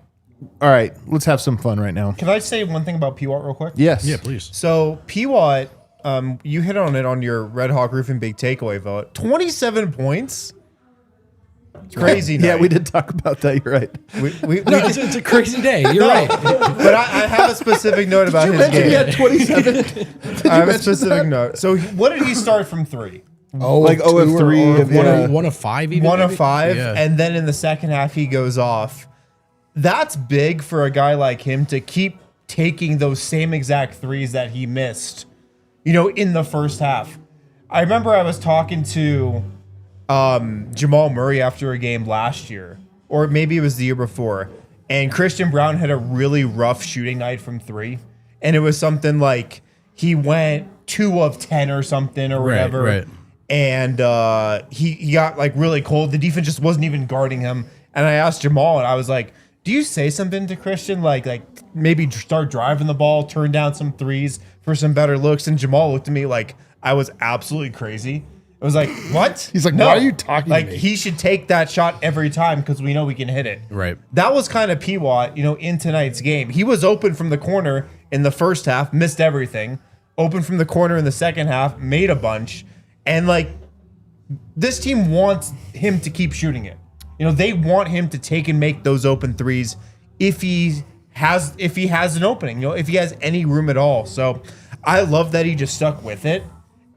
right, let's have some fun right now. Can I say one thing about P-Watt real quick? Yes. Yeah, please. So P-Watt, you hit on it on your Red Hawk Roofing Big Takeaway vote. 27 points. Crazy night. Yeah, we did talk about that. You're right. It's a crazy day. You're right. But I have a specific note about his game. He had 27. I have a specific note. So what did he start from 3? Like 0 of 3. One of 5 even? 1 of maybe? 5. Yeah. And then in the second half, he goes off. That's big for a guy like him to keep taking those same exact threes that he missed, in the first half. I remember I was talking to Jamal Murray after a game last year, or maybe it was the year before, and Christian Brown had a really rough shooting night from 3, and it was something like he went 2 of 10 or something or whatever, right. and he got really cold. The defense just wasn't even guarding him, and I asked Jamal, and I was like, do you say something to Christian, like maybe start driving the ball, turn down some threes for some better looks? And Jamal looked at me like I was absolutely crazy. I was like, what? He's like, why are you talking to me? He should take that shot every time because we know we can hit it. Right. That was kind of P-Watt, in tonight's game. He was open from the corner in the first half, missed everything. Open from the corner in the second half, made a bunch. And this team wants him to keep shooting it. They want him to take and make those open threes if he has an opening, if he has any room at all. So I love that he just stuck with it,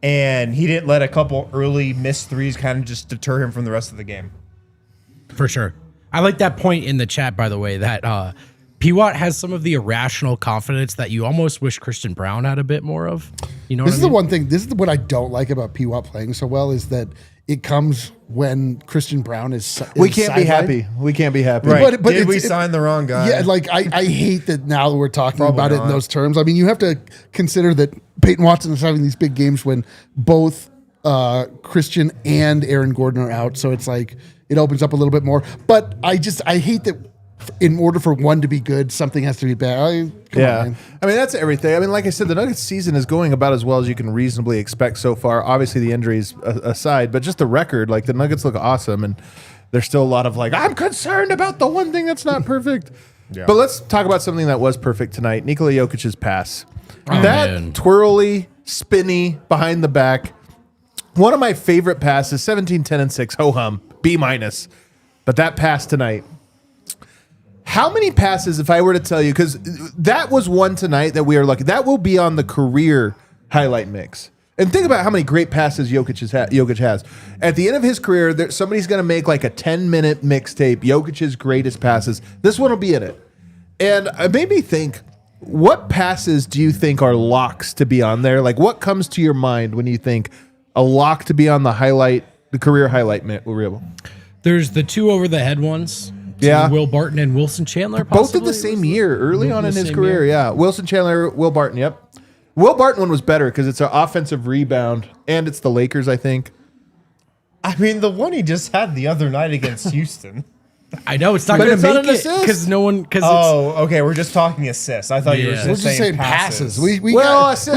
and he didn't let a couple early missed threes kind of just deter him from the rest of the game. For sure. I like that point in the chat, by the way, that P-Watt has some of the irrational confidence that you almost wish Christian Brown had a bit more of. This is the one thing. This is what I don't like about P-Watt playing so well is that it comes when Christian Brown is We can't be sidelined. happy. We can't be happy. Right. But Did we it's- sign the wrong guy? Yeah, I hate that now that we're talking Probably about it in not. those terms. I mean, you have to consider that Peyton Watson is having these big games when both Christian and Aaron Gordon are out. So it's it opens up a little bit more. But I hate that in order for one to be good, something has to be bad. Come on, man. I mean, that's everything. I mean, like I said, the Nuggets season is going about as well as you can reasonably expect so far. Obviously, the injuries aside, but just the record, the Nuggets look awesome, and there's still a lot of I'm concerned about the one thing that's not perfect. Yeah. But let's talk about something that was perfect tonight. Nikola Jokic's pass. Oh, that man. twirly, spinny, behind the back. One of my favorite passes, 17, 10, and 6. Ho-hum, B-. But that pass tonight. How many passes, if I were to tell you, because that was one tonight that we are lucky. That will be on the career highlight mix. And think about how many great passes Jokic has. At the end of his career, somebody's going to make a 10-minute mixtape, Jokic's greatest passes. This one will be in it. And it made me think, what passes do you think are locks to be on there? Like, what comes to your mind when you think a lock to be on the career highlight reel? There's the 2 over the head ones. Yeah. Will Barton and Wilson Chandler. Both at the possibly? same year, early on in his same career. year. Yeah. Wilson Chandler, Will Barton. Yep. Will Barton one was better because it's an offensive rebound, and it's the Lakers, I think. I mean, the one he just had the other night against Houston. I know it's not But going it's to not make an it assist. because no one. Because Oh, okay. We're just talking assists. I thought you were Yeah. We're just just saying saying passes. passes. We I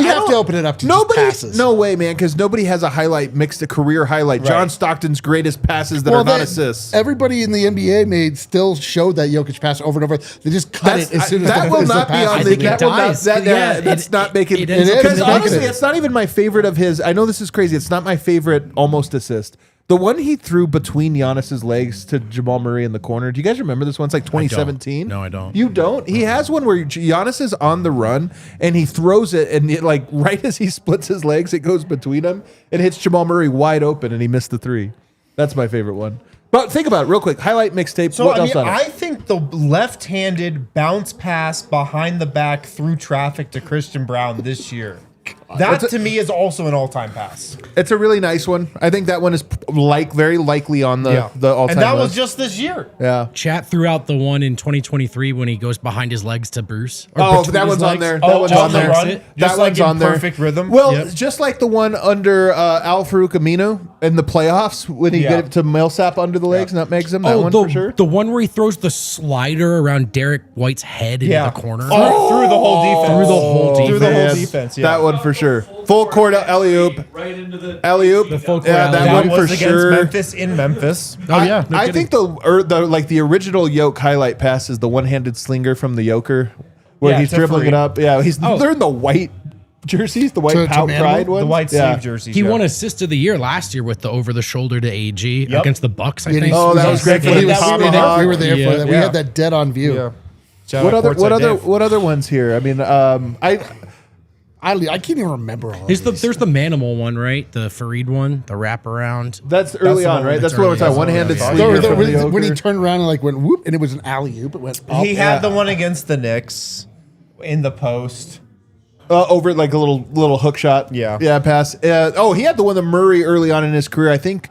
have don't- to open it up to nobody. just passes. No way, man, because nobody has a highlight mixed a career highlight. John Right. Stockton's greatest passes that are not assists. Everybody in the NBA still showed that Jokic pass over and over. They just cut it as soon as that the, will as the not be pass on I the. think it That will not. dies. That, Yeah, that's it- not making it ends up because making honestly, it. it's not even my favorite of his. I know this is crazy. It's not my favorite almost assist. The one he threw between Giannis's legs to Jamal Murray in the corner. Do you guys remember this one? It's like 2017. No, I don't. You don't? He has one where Giannis is on the run and he throws it, and it, like right as he splits his legs, it goes between them and hits Jamal Murray wide open, and he missed the 3. That's my favorite one. But think about it real quick. Highlight mixtape. So, What I else mean, on it? I think the left-handed bounce pass behind the back through traffic to Christian Brown this year. That to me is also an all-time pass. It's a really nice one. I think that one is very likely on the all-time and that list. was just this year. Yeah. Chat threw out the one in 2023 when he goes behind his legs to Bruce. Or Oh, between that his one's on legs. there. Oh, That one's on on the there. run, That just That like one's in on there. perfect rhythm. Well, Yep. just like the one under Al Farouk Amino in the playoffs when he Yeah. get it to Millsap under the legs, nutmegs him. That one the, for sure. the one where he throws the slider around Derek White's head into the corner. Through the whole defense. Through the whole Through the whole Man, defense. Yeah. That one for sure. Full court alley-oop. Right into the Alley-oop. The full court Yeah, that alley-oop. one That for was against sure. Memphis in Memphis. Oh yeah, no I kidding. think the original Yoke highlight pass is the one-handed slinger from the Yoker, where Yeah, he's to dribbling Fareed. it up. Yeah, Oh. they're in the white jerseys, the white To pout Manimal? pride ones, The white yeah. sleeve jerseys. he yeah. won assist of the year last year with the over the shoulder to AG Yep. against the Bucks. I Yeah, think. he- Oh, that was great for When the he was sitting there, tomahawk. we were there Yeah. for that. We Yeah. had that dead on view. Yeah. Shout out Courtside Dave. What other ones here? I mean, I can't even remember all of There's these. the Manimal one, right? The Fareed one, the wraparound. that's early the on, one- right? that's That's what we're early talking. on. One-handed Yeah. slinger from the when he Yoker. turned around and like went whoop, and it was an alley oop. It went pop. He had the one against the Knicks in the post. Over like a little hook shot. Yeah. Pass. He had the one that Murray early on in his career. I think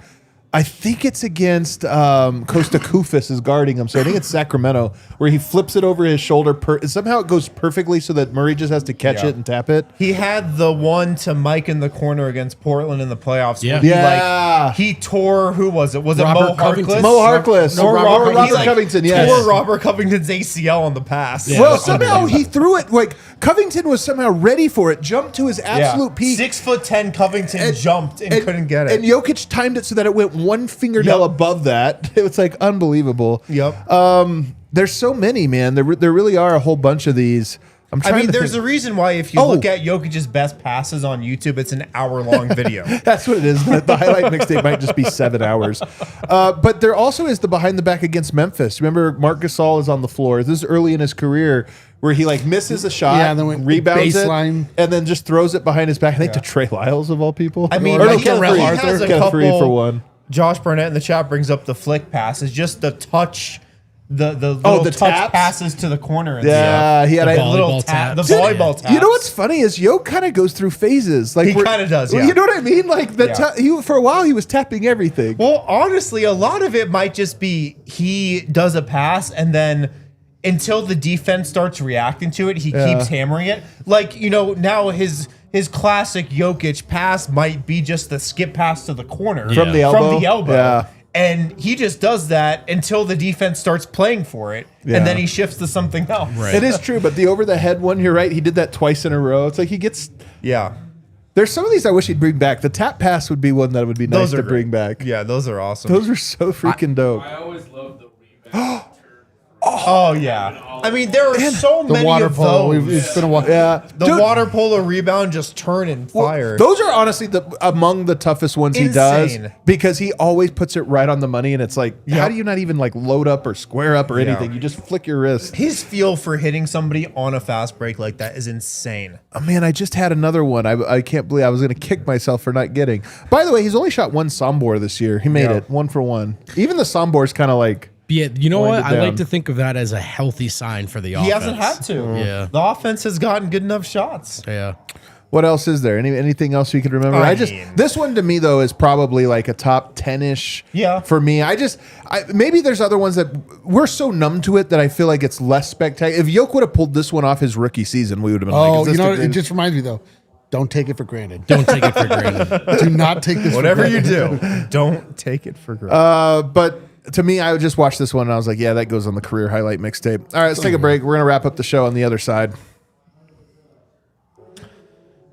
it's against Costa Koufis is guarding him. So I think it's Sacramento where he flips it over his shoulder. Somehow it goes perfectly so that Murray just has to catch Yeah. it and tap it. He had the one to Mike in the corner against Portland in the playoffs. Yeah. where he, Yeah. he tore, who was it? Was it Robert Mo Covington. Harkless? Mo Harkless. Or Robert Robert Covington, yes. Tore Robert Covington's ACL on the pass. Yeah. Well, that's somehow he threw it like Covington was somehow ready for it, jumped to his absolute peak. 6'10" Covington jumped and couldn't get it. And Jokic timed it so that it went one fingernail Yep. above that. It was like unbelievable. Yep. There's so many, man. There really are a whole bunch of these. I'm I trying mean, to there's think. a reason why if you Oh. look at Jokic's best passes on YouTube, it's an hour-long video. That's what it is. The highlight mixtape might just be 7 hours. But there also is the behind the back against Memphis. Remember, Marc Gasol is on the floor. This is early in his career where he like misses a shot, Yeah, and then went rebounds baseline. it, and then just throws it behind his back. I think to Trey Lyles of all people. I mean, Or no, he Kenneth has Faried. a Kenneth Faried couple- for one. Josh Burnett in the chat brings up the flick passes, just the touch, the the little touch taps? passes to the corner. And Yeah, he had The a volleyball little taps. the volleyball taps. You know what's funny is Yo kind of goes through phases. Like He kinda does, yeah. You know what I mean? Like Yeah. for a while he was tapping everything. Well, honestly, a lot of it might just be he does a pass and then until the defense starts reacting to it, he keeps hammering it. Like, now his classic Jokic pass might be just the skip pass to the corner From the elbow? Yeah. And he just does that until the defense starts playing for it, Yeah. and then he shifts to something else. Right. It is true, but the over the head one, you're right. He did that twice in a row. It's like he gets. Yeah. There's some of these I wish he'd bring back. The tap pass would be one that would be nice Those to are bring great. back. Yeah, those are awesome. Those are so freaking dope. I always loved the rebound. Oh yeah. I mean, there are so The many water of polo. those. It's been a while. Yeah, The Dude, water polo rebound just turn and fire. Those are honestly among the toughest ones he does Insane. because he always puts it right on the money, and it's like, how do you not even like load up or square up or anything? You just flick your wrist. His feel for hitting somebody on a fast break like that is insane. Oh, man, I just had another one. I can't believe I was going to kick myself for not getting. By the way, he's only shot one Sombor this year. He made Yeah. it 1 for 1. Even the Sombor is kind of like Yeah, you know Wind what? it I like down. to think of that as a healthy sign for the He offense. hasn't had to. Yeah. The offense has gotten good enough shots. Yeah. What else is there? Anything else you can remember? I just mean- this one to me though is probably like a top 10-ish. Yeah. For me, maybe there's other ones that we're so numb to it that I feel like it's less spectacular. If Yoke would have pulled this one off his rookie season, we would have been like, Oh, is this you know, the what? It greatest? just reminds me though. Don't take it for granted. Don't take it for granted. Do not take this. Whatever for you granted. do, don't take it for granted. But to me, I would just watch this one and I was like, yeah, that goes on the career highlight mixtape. All right, let's take a break. We're gonna wrap up the show on the other side.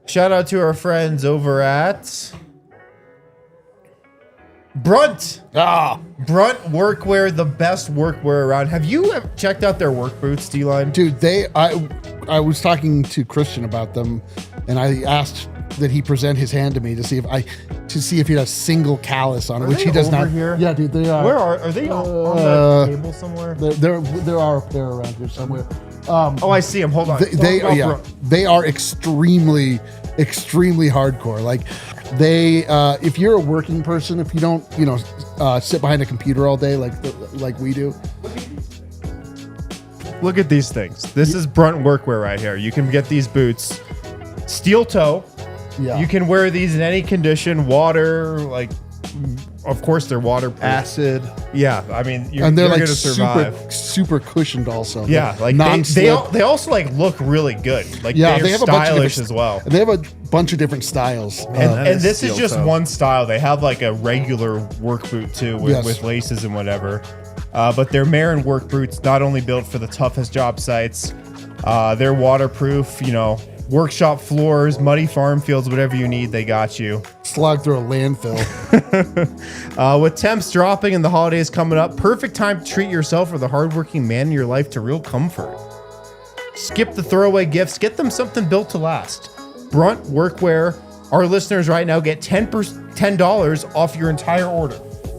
Shout out to our friends over at Brunt. Brunt Workwear, the best workwear around. Have you ever checked out their work boots, D-Line? Dude, I was talking to Christian about them, and I asked that he present his hand to me to see if he had a single callus on it, which they he does over not. here? Yeah, dude, they are. Where are they on that table somewhere? There are a pair around here somewhere. Oh, I see them. Hold on. They are extremely hardcore. Like if you're a working person, if you don't sit behind a computer all day like we do. Look at these things. This is Brunt Workwear right here. You can get these boots, steel toe. Yeah, You can wear these in any condition, water, like, of course they're waterproof. Acid. Yeah, I mean, you're and they're going like to survive. super cushioned also. Yeah, They're like non-slip. they also like look really good. Like Yeah, they're they have a bunch of stylish different as well. They have a bunch of different styles. And this is steel just toe. one style. They have like a regular work boot too with, Yes. with laces and whatever. But they're Marin work boots, not only built for the toughest job sites, they're waterproof, workshop floors, muddy farm fields, whatever you need, they got you. Slog through a landfill. With temps dropping and the holidays coming up, perfect time to treat yourself or the hardworking man in your life to real comfort. Skip the throwaway gifts. Get them something built to last. Brunt Workwear. Our listeners right now get $10 off your entire order.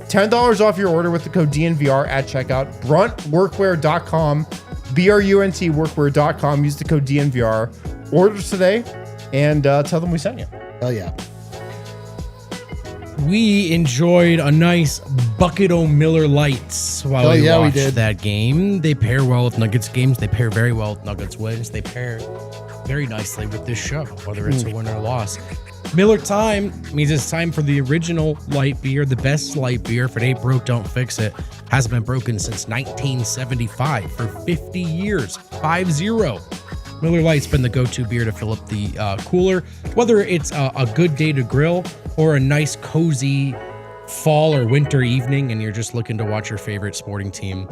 $10 off your order with the code DNVR at checkout. BruntWorkwear.com. BRUNT workwear.com. Use the code DNVR. Order today and tell them we sent you. Oh yeah. We enjoyed a nice bucket o' Miller Lights while Oh, we yeah, we watched did. that game. They pair well with Nuggets games. They pair very well with Nuggets wins. They pair very nicely with this show, whether it's a win or a loss. Miller time means it's time for the original light beer, the best light beer. If it ain't broke, don't fix it. Hasn't been broken since 1975 for 50 years. 5-0. Miller Lite's been the go-to beer to fill up the cooler, whether it's a good day to grill or a nice, cozy fall or winter evening and you're just looking to watch your favorite sporting team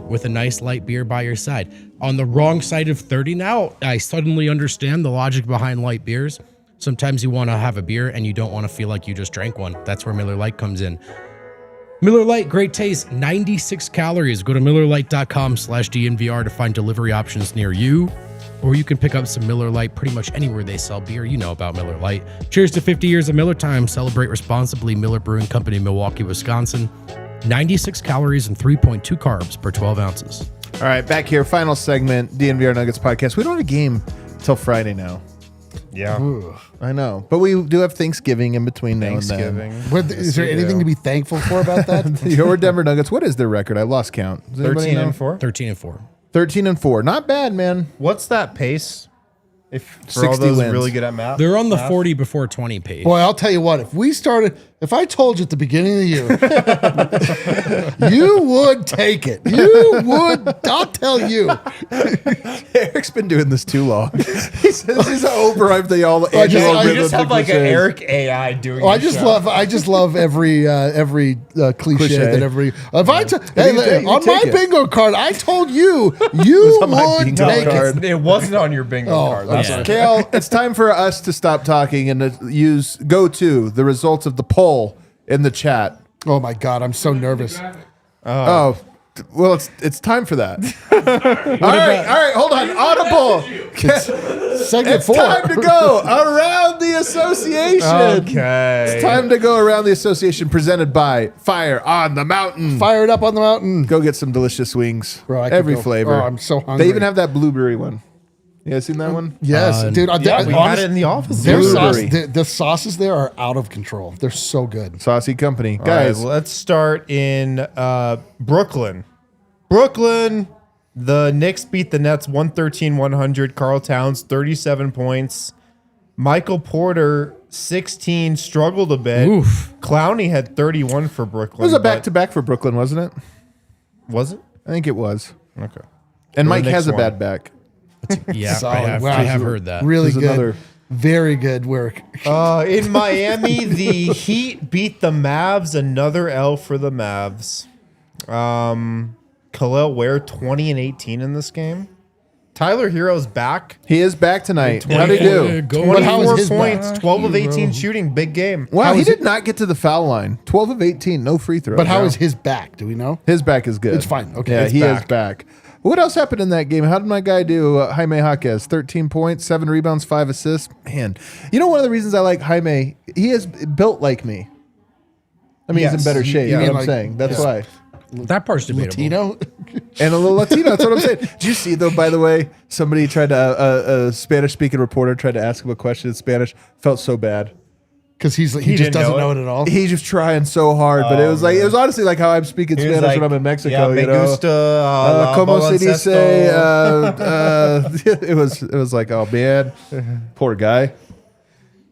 with a nice light beer by your side. On the wrong side of 30 now, I suddenly understand the logic behind light beers. Sometimes you want to have a beer and you don't want to feel like you just drank one. That's where Miller Lite comes in. Miller Lite, great taste, 96 calories. Go to MillerLite.com/DNVR to find delivery options near you. Or you can pick up some Miller Lite pretty much anywhere they sell beer. You know about Miller Lite. Cheers to 50 years of Miller time. Celebrate responsibly. Miller Brewing Company, Milwaukee, Wisconsin. 96 calories and 3.2 carbs per 12 ounces. All right, back here, final segment, DNVR Nuggets Podcast. We don't have a game till Friday now. Yeah. I know, but we do have Thanksgiving in between now and Thanksgiving. Is there anything to be thankful for about that? then. Your Denver Nuggets, what is their record? I lost count. Does anybody 13 know? and 4. 13 and 4. 13 and 4. Not bad, man. What's that pace? If for 60 all those wins. really good at math. They're on the 40 before 20 page. Boy, I'll tell you what, if I told you at the beginning of the year, you would take it. I'll tell you. Eric's been doing this too long. He says he's over the all I just- annual I rhythm just of have like an cliches. Eric AI doing. Oh, I the just show. love every cliche Cliche. that every. If I You take on my it. bingo card, I told you you on my would bingo take card. it. It wasn't on your bingo Oh, card. I'm That's sorry. right. Kale, it's time for us to stop talking and to go to the results of the poll in the chat. Oh my God, I'm so nervous. Oh, well, it's time for that. all right, hold on. Audible. Segment It's 4. time to go around the association. Okay. It's time to go around the association presented by Fire on the Mountain. Fire it up on the mountain. Go get some delicious wings. Bro, I could Every go- flavor. Oh, I'm so hungry. They even have that blueberry one. You guys seen that one? Yes, dude. Yeah, we had it in the office. Their sauce, Blueberry. the sauces there are out of control. They're so good. Saucy Company. All Guys, right, let's start in Brooklyn. Brooklyn. The Knicks beat the Nets 113-100. Karl Towns 37 points. Michael Porter 16, struggled a bit. Oof. Clowney had 31 for Brooklyn. It was a but- back-to-back for Brooklyn, wasn't it? Was it? I think it was. Okay. And Mike Knicks has a won. bad back. Yeah, Solid. Wow. I have heard that. Really This is good. another- Very good work. In Miami, the Heat beat the Mavs. Another L for the Mavs. Khalil Ware 20 and 18 in this game. Tyler Hero's back. He is back tonight. How'd he do? But how is 24 his points, back? 12 of 18 shooting. Big game. Wow, How he is did it- not get to the foul line. 12 of 18, no free throws. But how is his back? Do we know? His back is good. It's fine. Okay, Yeah, it's he back. is back. What else happened in that game? How did my guy do? Jaime Jaquez, 13 points, 7 rebounds, 5 assists. Man, you know one of the reasons I like Jaime, he is built like me. I mean, he's Yes. in better shape. Yeah. You know what I'm Like- saying? That's why. That part's debatable. Latino? And a little Latino. That's what I'm saying. Did you see, though, by the way, somebody tried to, a Spanish-speaking reporter tried to ask him a question in Spanish. Felt so bad. Because he just didn't doesn't know know it? it at all. He's just trying so hard, but it was like, it was honestly like how I'm speaking He was Spanish like, when I'm in Mexico. yeah, you me know? gusta, la Como se dice? baloncesto. It was like, oh man, poor guy.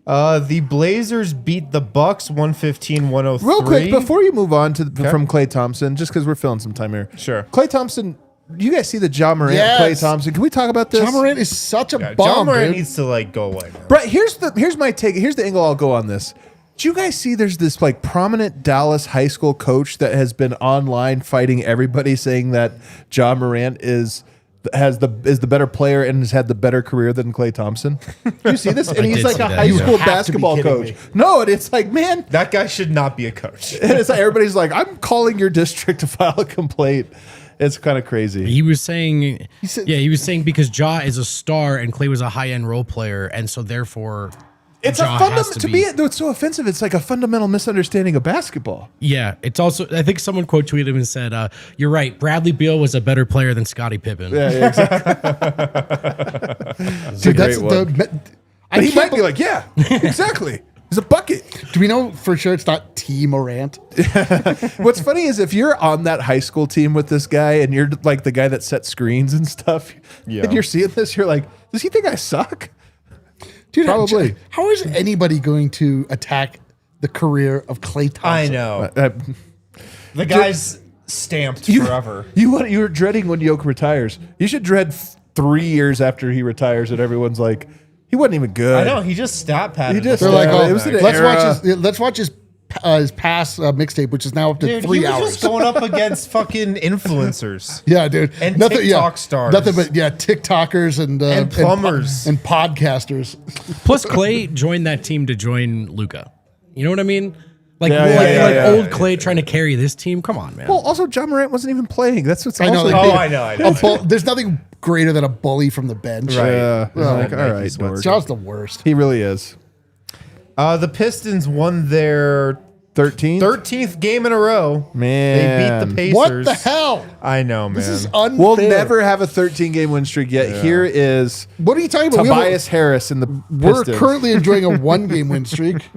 The Blazers beat the Bucks 115-103. Real quick, before you move on to from Klay Thompson, just because we're filling some time here. Sure. Klay Thompson, you guys see the Ja Morant, Yes. Klay Thompson? Can we talk about this? John Morant is such a John bomb, Morant dude. needs to like go away. Man. Right, here's my take. Here's the angle I'll go on this. Do you guys see there's this like prominent Dallas high school coach that has been online fighting everybody saying that Ja Morant is the better player and has had the better career than Klay Thompson? Do you see this? And I he's did like see a that, high yeah. school You have to be basketball kidding coach. me. No, and it's like, man, That guy should not be a coach. and it's like everybody's like, I'm calling your district to file a complaint. It's kind of crazy. He was saying, said- he was saying because Ja is a star and Klay was a high-end role player, and so therefore, It's Ja a has fundamental. To me, it's so offensive. It's like a fundamental misunderstanding of basketball. Yeah, it's also. I think someone quote tweeted him and said, "You're right. Bradley Beal was a better player than Scottie Pippen." Yeah, exactly. Dude, great one. But he might be like, yeah, exactly. He's a bucket. Do we know for sure it's not T. Morant? What's funny is if you're on that high school team with this guy and you're like the guy that sets screens and stuff, Yeah. and you're seeing this, you're like, does he think I suck? Dude, Probably. How is anybody going to attack the career of Klay Thompson? I know. The guy's stamped forever. You were dreading when Jokic retires. You should dread 3 years after he retires, and everyone's like, he wasn't even good. I know. He just stat padded. He just- They're like, Yeah, oh, it was an let's era. watch his past mixtape, which is now up to Dude, 3 he was hours. just going up against fucking influencers. Yeah, dude. And TikTok stars. Nothing but TikTokers and plumbers. and podcasters. Plus, Klay joined that team to join Luka. You know what I mean? Like, Yeah, old yeah. Klay trying to carry this team. Come on, man. Well, also, John Morant wasn't even playing. That's what's I know. also. Oh, I know. There's nothing greater than a bully from the bench. Right. Yeah, Well, like, all Nike right, sweats. dork. John's the worst. He really is. The Pistons won their 13? 13th game in a row. Man. They beat the Pacers. What the hell? I know, man. This is unfair. We'll never have a 13-game win streak yet. Here is What are you talking about? Tobias Harris in the We're Pistons. currently enjoying a 1-game win streak.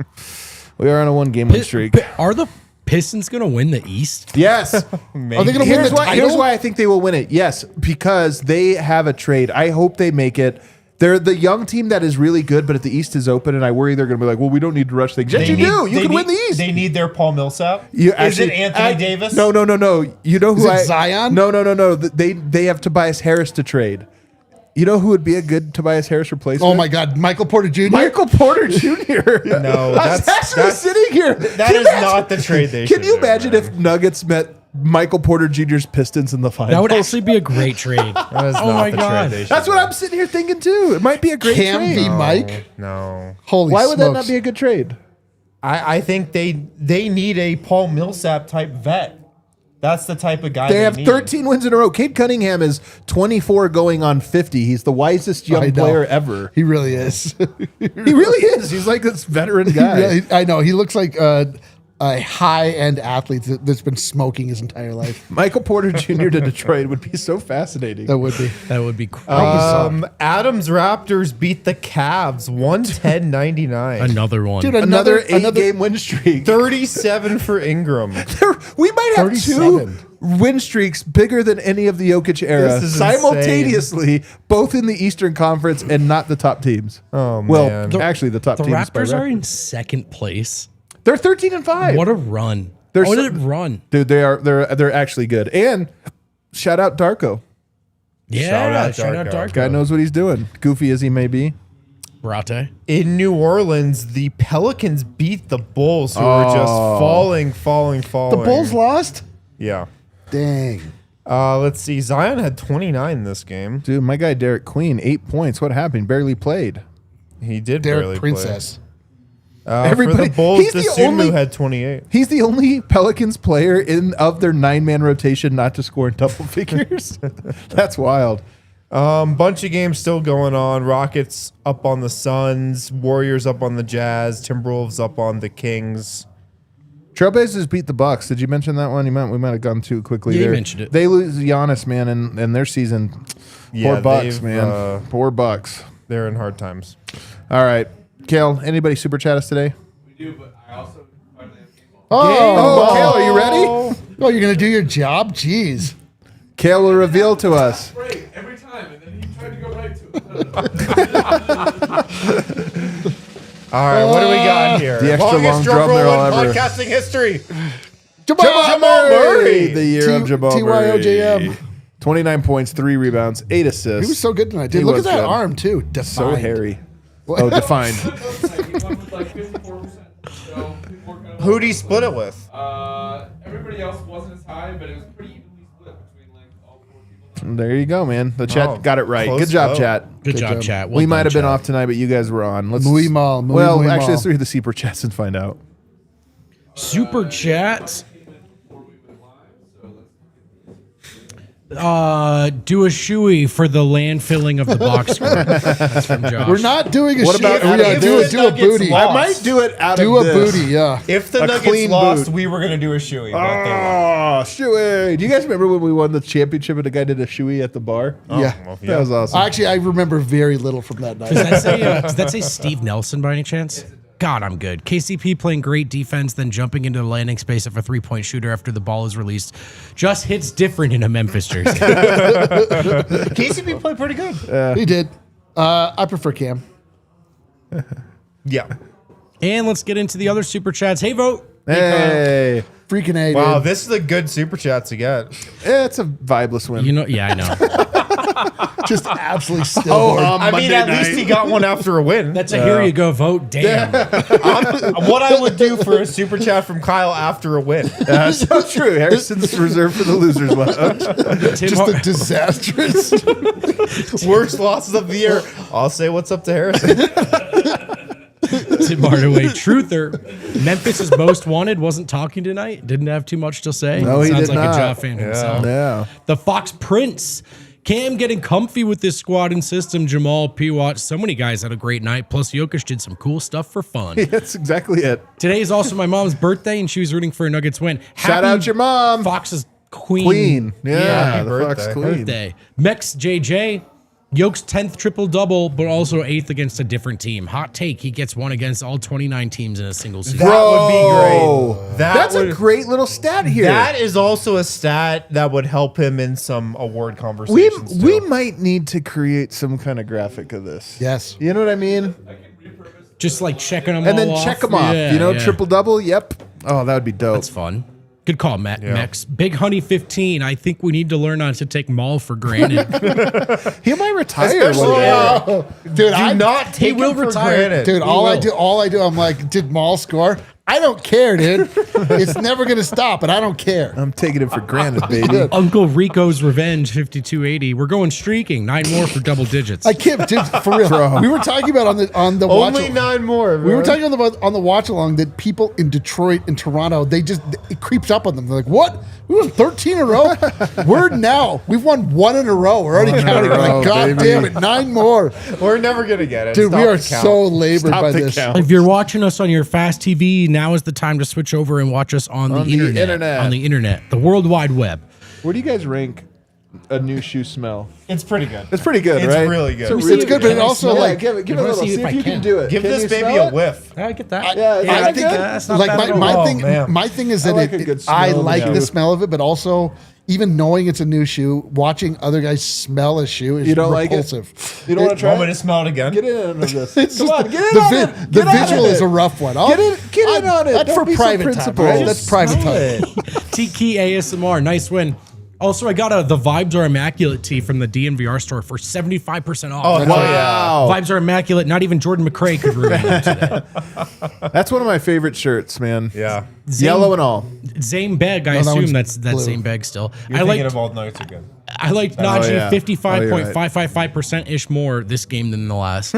We are on a 1-game win streak. Are the Pistons going to win the East? Yes. Are they going to win Here's the why, title? here's why I think they will win it. Yes, because they have a trade. I hope they make it. They're the young team that is really good, but if the East is open, and I worry they're going to be like, well, we don't need to rush things. Yes, you do. You can win the East. They need their Paul Millsap. You Is it Anthony Davis? No. You know who Is it Zion? No. They have Tobias Harris to trade. You know who would be a good Tobias Harris replacement? Oh my God, Michael Porter Jr. Michael Porter Jr. No, I was actually sitting here. That Can you is not the trade they Can should you do, imagine man. if Nuggets met Michael Porter Jr.'s Pistons in the finals? That would actually be a great trade. That is Oh not my the God. trade they should That's what do. I'm sitting here thinking too. It might be a great Cam trade. v. Mike. No. Holy Why would that smokes. not be a good trade? I think they need a Paul Millsap type vet. That's the type of guy They have need. 13 wins in a row. Cade Cunningham is 24 going on 50. He's the wisest I young know. player ever. He really is. He really is. He's like this veteran guy. Yeah, I know. He looks like a high-end athlete that's been smoking his entire life. Michael Porter Jr. to Detroit would be so fascinating. That would be. That would be crazy. Adams Raptors beat the Cavs 110-99. Another one. Dude, Another 8-game win streak. 37 for Ingram. We might have 37. win streaks bigger than any of the Jokic era This is simultaneously, both in the Eastern Conference and not the top teams. Oh, well, man. actually, the top The teams. by Raptors are record. in second place. They're 13-5. What a run! They're What so- a run! Dude, they're actually good. And shout out Darko. Yeah, Shout out shout out Darko. Darko. Guy knows what he's doing. Goofy as he may be. Brate. In New Orleans, the Pelicans beat the Bulls, who were just falling. The Bulls lost? Yeah. Dang. Let's see. Zion had 29 this game. Dude, my guy Derek Queen, 8 points. What happened? Barely played. He did Derek barely Princess. play. Everybody- For the Bulls, he's the Dosunmu only- had 28. He's the only Pelicans player of their 9-man rotation not to score in double figures. That's wild. Bunch of games still going on. Rockets up on the Suns. Warriors up on the Jazz. Timberwolves up on the Kings. Trailblazers beat the Bucks. Did you mention that one? We might have gone too quickly Yeah, you there. mentioned it. They lose Giannis, man, and their season. Yeah, Poor Bucks, they've, man. Poor Bucks. They're in hard times. All right. Kale, anybody super chat us today? We do, but I also finally have game ball. Oh, Kale, are you ready? Oh, you're going to do your job? Jeez. Kale will reveal to us. Break every time, and then he tried to go right to it. All right, what do we got here? The extra long Longest drum roll there I'll in ever- podcasting history. Jamal Murray. The year of Jamal Murray. TYOJM. 29 points, 3 rebounds, 8 assists. He was so good tonight, dude. He Look was at that good. arm, too. So Defined. hairy. Oh, defined. He went with like 54%. So people were kind of Who'd he split it with? everybody else wasn't as high, but it was pretty evenly split between like all 4 people. There you go, man. The chat Oh, got it right. close Good job, vote. chat. Good job, chat. Well We might done, have been chat. off tonight, but you guys were on. Let's Muy mal, muy, well, muy actually, mal. let's read the super chats and find out. Super chats. Do a shoey for the landfilling of the box score. That's from Josh. We're not doing a What shit. about- Yeah, if do the a Nuggets booty. lost- I might do it out Do of a this. booty, yeah. If the A Nuggets clean lost, boot. we were going to do a shoey. But they won. Oh, shoey. Do you guys remember when we won the championship and the guy did a shoey at the bar? Yeah. Well, That was awesome. Actually, I remember very little from that night. Does that say Steve Nelson by any chance? God, I'm good. KCP playing great defense, then jumping into the landing space of a 3-point shooter after the ball is released. Just hits different in a Memphis jersey. KCP played pretty good. He did. I prefer Cam. Yeah. And let's get into the other super chats. Hey, Vogt. Hey. Freaking A, Wow, dude. this is a good super chat to get. It's a vibeless win. You know, yeah, I know. Just absolutely still. I mean, at least he got one after a win. That's a here you go vote. Damn. What I would do for a super chat from Kyle after a win. So true. Harrison's reserved for the losers lounge. Tim, just a disastrous. Worst losses of the year. I'll say what's up to Harrison. Tim Hardaway, truther. Memphis' most wanted wasn't talking tonight. Didn't have too much to say. No, he Sounds did like not. a Ja fan himself. Yeah. The Fox Prince. Cam getting comfy with this squad and system. Jamal, P. Watch. So many guys had a great night. Plus, Jokic did some cool stuff for fun. That's exactly it. Today is also my mom's birthday, and she was rooting for a Nuggets win. Shout out your mom. Fox's queen. Queen. Yeah, Happy the birthday. Fox Queen. Birthday. Mex JJ. Yoke's 10th triple-double, but also 8th against a different team. Hot take, he gets one against all 29 teams in a single season. That would be Bro. great. That's a great little stat here. That is also a stat that would help him in some award we conversations. we too. might need to create some kind of graphic of this. Yes. You know what I mean? Just like checking them And all then off. check them off. Yeah, You know, yeah. triple double. Yep. Oh, that would be dope. That's fun. Good call, Mex. Big Honey 15. I think we need to learn not to take Maul for granted. He might retire Especially, one day. Dude, do I not take will him for retire. granted. Dude, He all will. I do, I'm like, did Maul score? I don't care, dude. It's never gonna stop, and I don't care. I'm taking it for granted, baby. Uncle Rico's Revenge 5280. We're going streaking. 9 more for double digits. I can't, dude, for real. We were talking about on the watch. Only 9 more. We were talking on the watch along that people in Detroit and Toronto, it creeps up on them. They're like, what? We won 13 in a row? We're now. We've won 1 in a row. We're already counting. We're row, like, God baby. damn it, 9 more. We're never gonna get it. Dude, Stop we are the count. so labored Stop by the this. count. If you're watching us on your fast TV, now is the time to switch over and watch us on the the internet. internet. On the internet. The World Wide Web. Where do you guys rank a new shoe smell? It's pretty good. It's pretty good, It's right? really good. It's, It's good, but it also like give it a wanna little. see See if if I you can. can do it. Give Can this you baby smell a it? whiff. I get that. Yeah, is I that think good? That's not like bad at my all. thing. man. My thing is that I like a good I smell of like the the shoe. smell of it, but also even knowing it's a new shoe, watching other guys smell a shoe is You don't like it? repulsive. You don't want to try Want me to it? smell it again? Get in on this. It's Come just- on, get in the on vi- it. the Get on visual it. is a rough one. Get in on it. That's Don't for be so private time. principled. Right? That's private time. Tiki ASMR, nice win. Also, I got the Vibes Are Immaculate tee from the DNVR store for 75% off. Oh, hell Wow. Vibes Are Immaculate. Not even Jordan McRae could ruin them today. That's one of my favorite shirts, man. Yeah. Yellow and all. Zane Beg, I No, that assume one's that's blue. Zane Beg still. You're I thinking liked of all the Nuggets again. Nnaji yeah. 55.555% ish more this game than the last.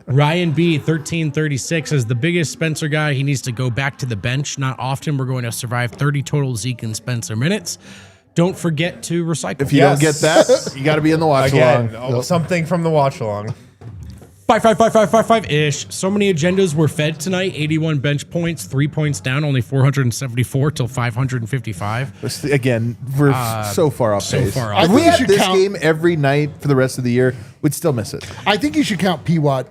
Ryan B 1336 is the biggest Spencer guy. He needs to go back to the bench. Not often. We're going to survive 30 total Zeke and Spencer minutes. Don't forget to recycle. If you don't get that, you got to be in the watch Again, along. something from the watch along. 5 ish. So many agendas were fed tonight. 81 bench points, 3 points down, only 474 till 555. Again, we're so far off so pace. far If off. we I think you had should this count- game every night for the rest of the year, we'd still miss it. I think you should count P-Watt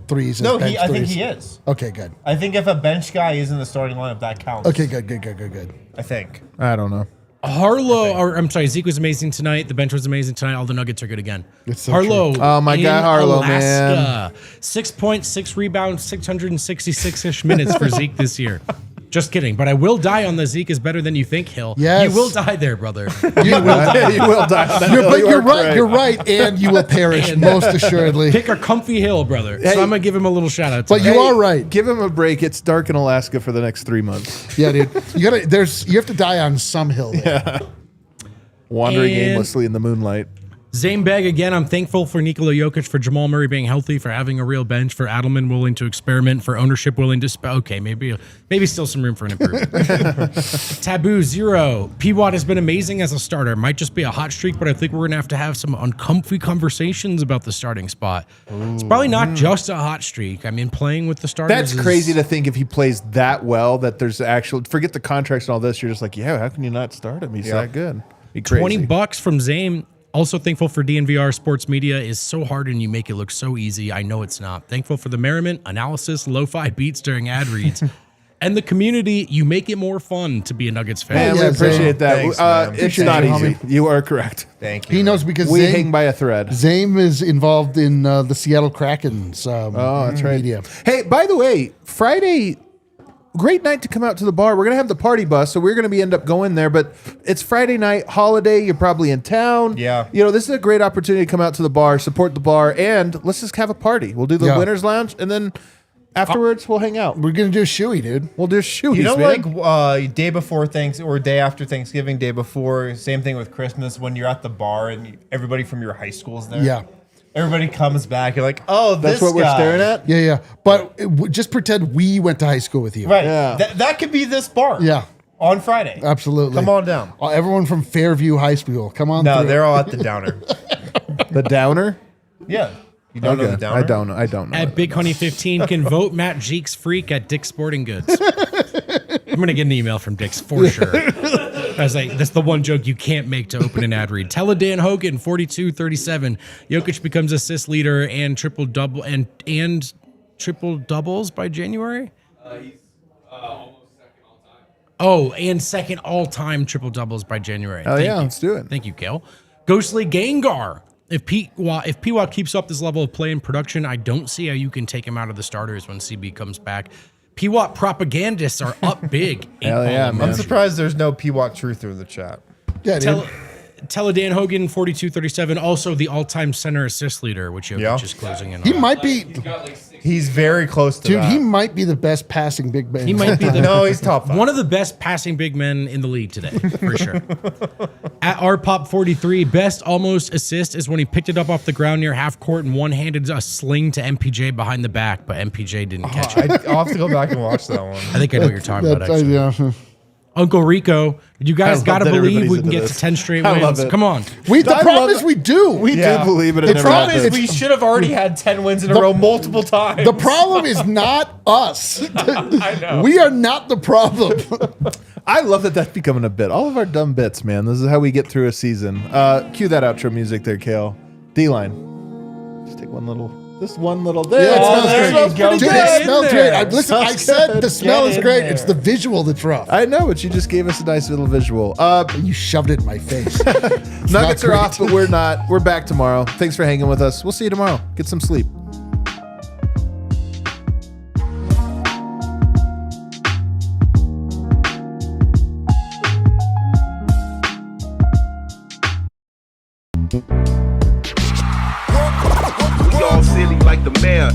threes as No, bench I think threes. he is. Okay, good. I think if a bench guy is in the starting lineup, that counts. Okay, good. I think. I don't know. Zeke was amazing tonight. The bench was amazing tonight. All the Nuggets are good again. It's so Harlow. true. Oh, my in God, Harlow, Alaska. 6 points, 6 rebounds, 666-ish minutes for Zeke this year. Just kidding. But I will die on the Zeke is better than you think hill. Yes. You will die there, brother. You will die on that hill. But You you're are right. correct. You're right, and you will perish most assuredly. Pick a comfy hill, brother. Hey. So I'm going to give him a little shout out. But you are right. Give him a break. It's dark in Alaska for the next 3 months. Yeah, dude. You have to die on some hill. There. Wandering And- aimlessly in the moonlight. Zane Beg again. I'm thankful for Nikola Jokic, for Jamal Murray being healthy, for having a real bench, for Adelman willing to experiment, for ownership willing to okay, maybe still some room for an improvement. Taboo 0. P-Watt has been amazing as a starter. Might just be a hot streak, but I think we're gonna have some uncomfy conversations about the starting spot. It's probably not just a hot streak. I mean, playing with the starters. That's crazy to think if he plays that well that there's actual forget the contracts and all this. You're just like, yeah, how can you not start him? He's that good. Be crazy. $20 from Zane. Also thankful for DNVR Sports Media is so hard and you make it look so easy. I know it's not. Thankful for the merriment, analysis, lo-fi beats during ad reads, and the community. You make it more fun to be a Nuggets fan. Man, Yeah, we appreciate that. Thanks, man. It's Appreciate not you, easy. homie. You are correct. Thank you. He knows because We hang by a thread. Zane is involved in the Seattle Kraken's That's right. media. Hey, by the way, Friday, great night to come out to the bar. We're gonna have the party bus, so we're gonna end up going there. But it's Friday night, holiday. You're probably in town. Yeah. You know, this is a great opportunity to come out to the bar, support the bar, and let's just have a party. We'll do the Yeah. winners lounge, and then afterwards we'll hang out. We're going to do a shoey, dude. We'll do shoeies, You know, man. like day before or day after Thanksgiving, day before, same thing with Christmas when you're at the bar and everybody from your high school's there. Yeah. Everybody comes back. You're like, oh, That's this what we're guy. staring at. Yeah. But just pretend we went to high school with you. Right. Yeah. That could be this bar. Yeah. On Friday. Absolutely. Come on down. Everyone from Fairview High School. Come on No, through. they're all at the Downer. The downer. Yeah. You don't know the Downer? I don't know. At Big Honey 15 can vote Matt Jeek's freak at Dick's Sporting Goods. I'm gonna get an email from Dick's for sure. I was like, that's the one joke you can't make to open an ad read. Tell a Dan Hogan 42-37. Jokic becomes assist leader and triple doubles by January. He's almost second all time. Oh, and second all-time triple doubles by January. Oh Thank yeah, you. let's do it. Thank you, Kale. Ghostly Gengar. If P-Watt keeps up this level of play and production, I don't see how you can take him out of the starters when CB comes back. P-Watt propagandists are up big. Hell yeah, man. I'm surprised there's no P-Watt truther in the chat. Yeah, dude. Tell Dan Hogan 42-37, also the all-time center assist leader, which Jokic Yeah. is closing in He on. might be, He's got like 6. He's very close to dude, that. he might be the best passing big man. He might be the No, he's top 5. one of the best passing big men in the league today, for sure. At rpop43, best almost assist is when he picked it up off the ground near half court and one-handed a sling to MPJ behind the back, but MPJ didn't catch it. I'll have to go back and watch that one. I think I know what you're talking about, actually. Yeah. Uncle Rico, you guys love got to that believe everybody's we can into get this. to 10 straight I love wins. it. Come on. The I problem love is it. we do. We Yeah. do believe it. The never problem is happened. we should have already had 10 wins in a row multiple times. The problem is not us. I know. We are not the problem. I love that that's becoming a bit. All of our dumb bits, man. This is how we get through a season. Cue that outro music there, Kale. D-line. Just take one little. This one little. There. Yeah, it smells there great. you go. Dude, Get it in smells there. great. Listen, I Smells said good. the smell Get is in great. there. It's the visual that's rough. I know, but you just gave us a nice little visual. You shoved it in my face. Nuggets are great. off, but we're not. We're back tomorrow. Thanks for hanging with us. We'll see you tomorrow. Get some sleep. We all silly like the mayor.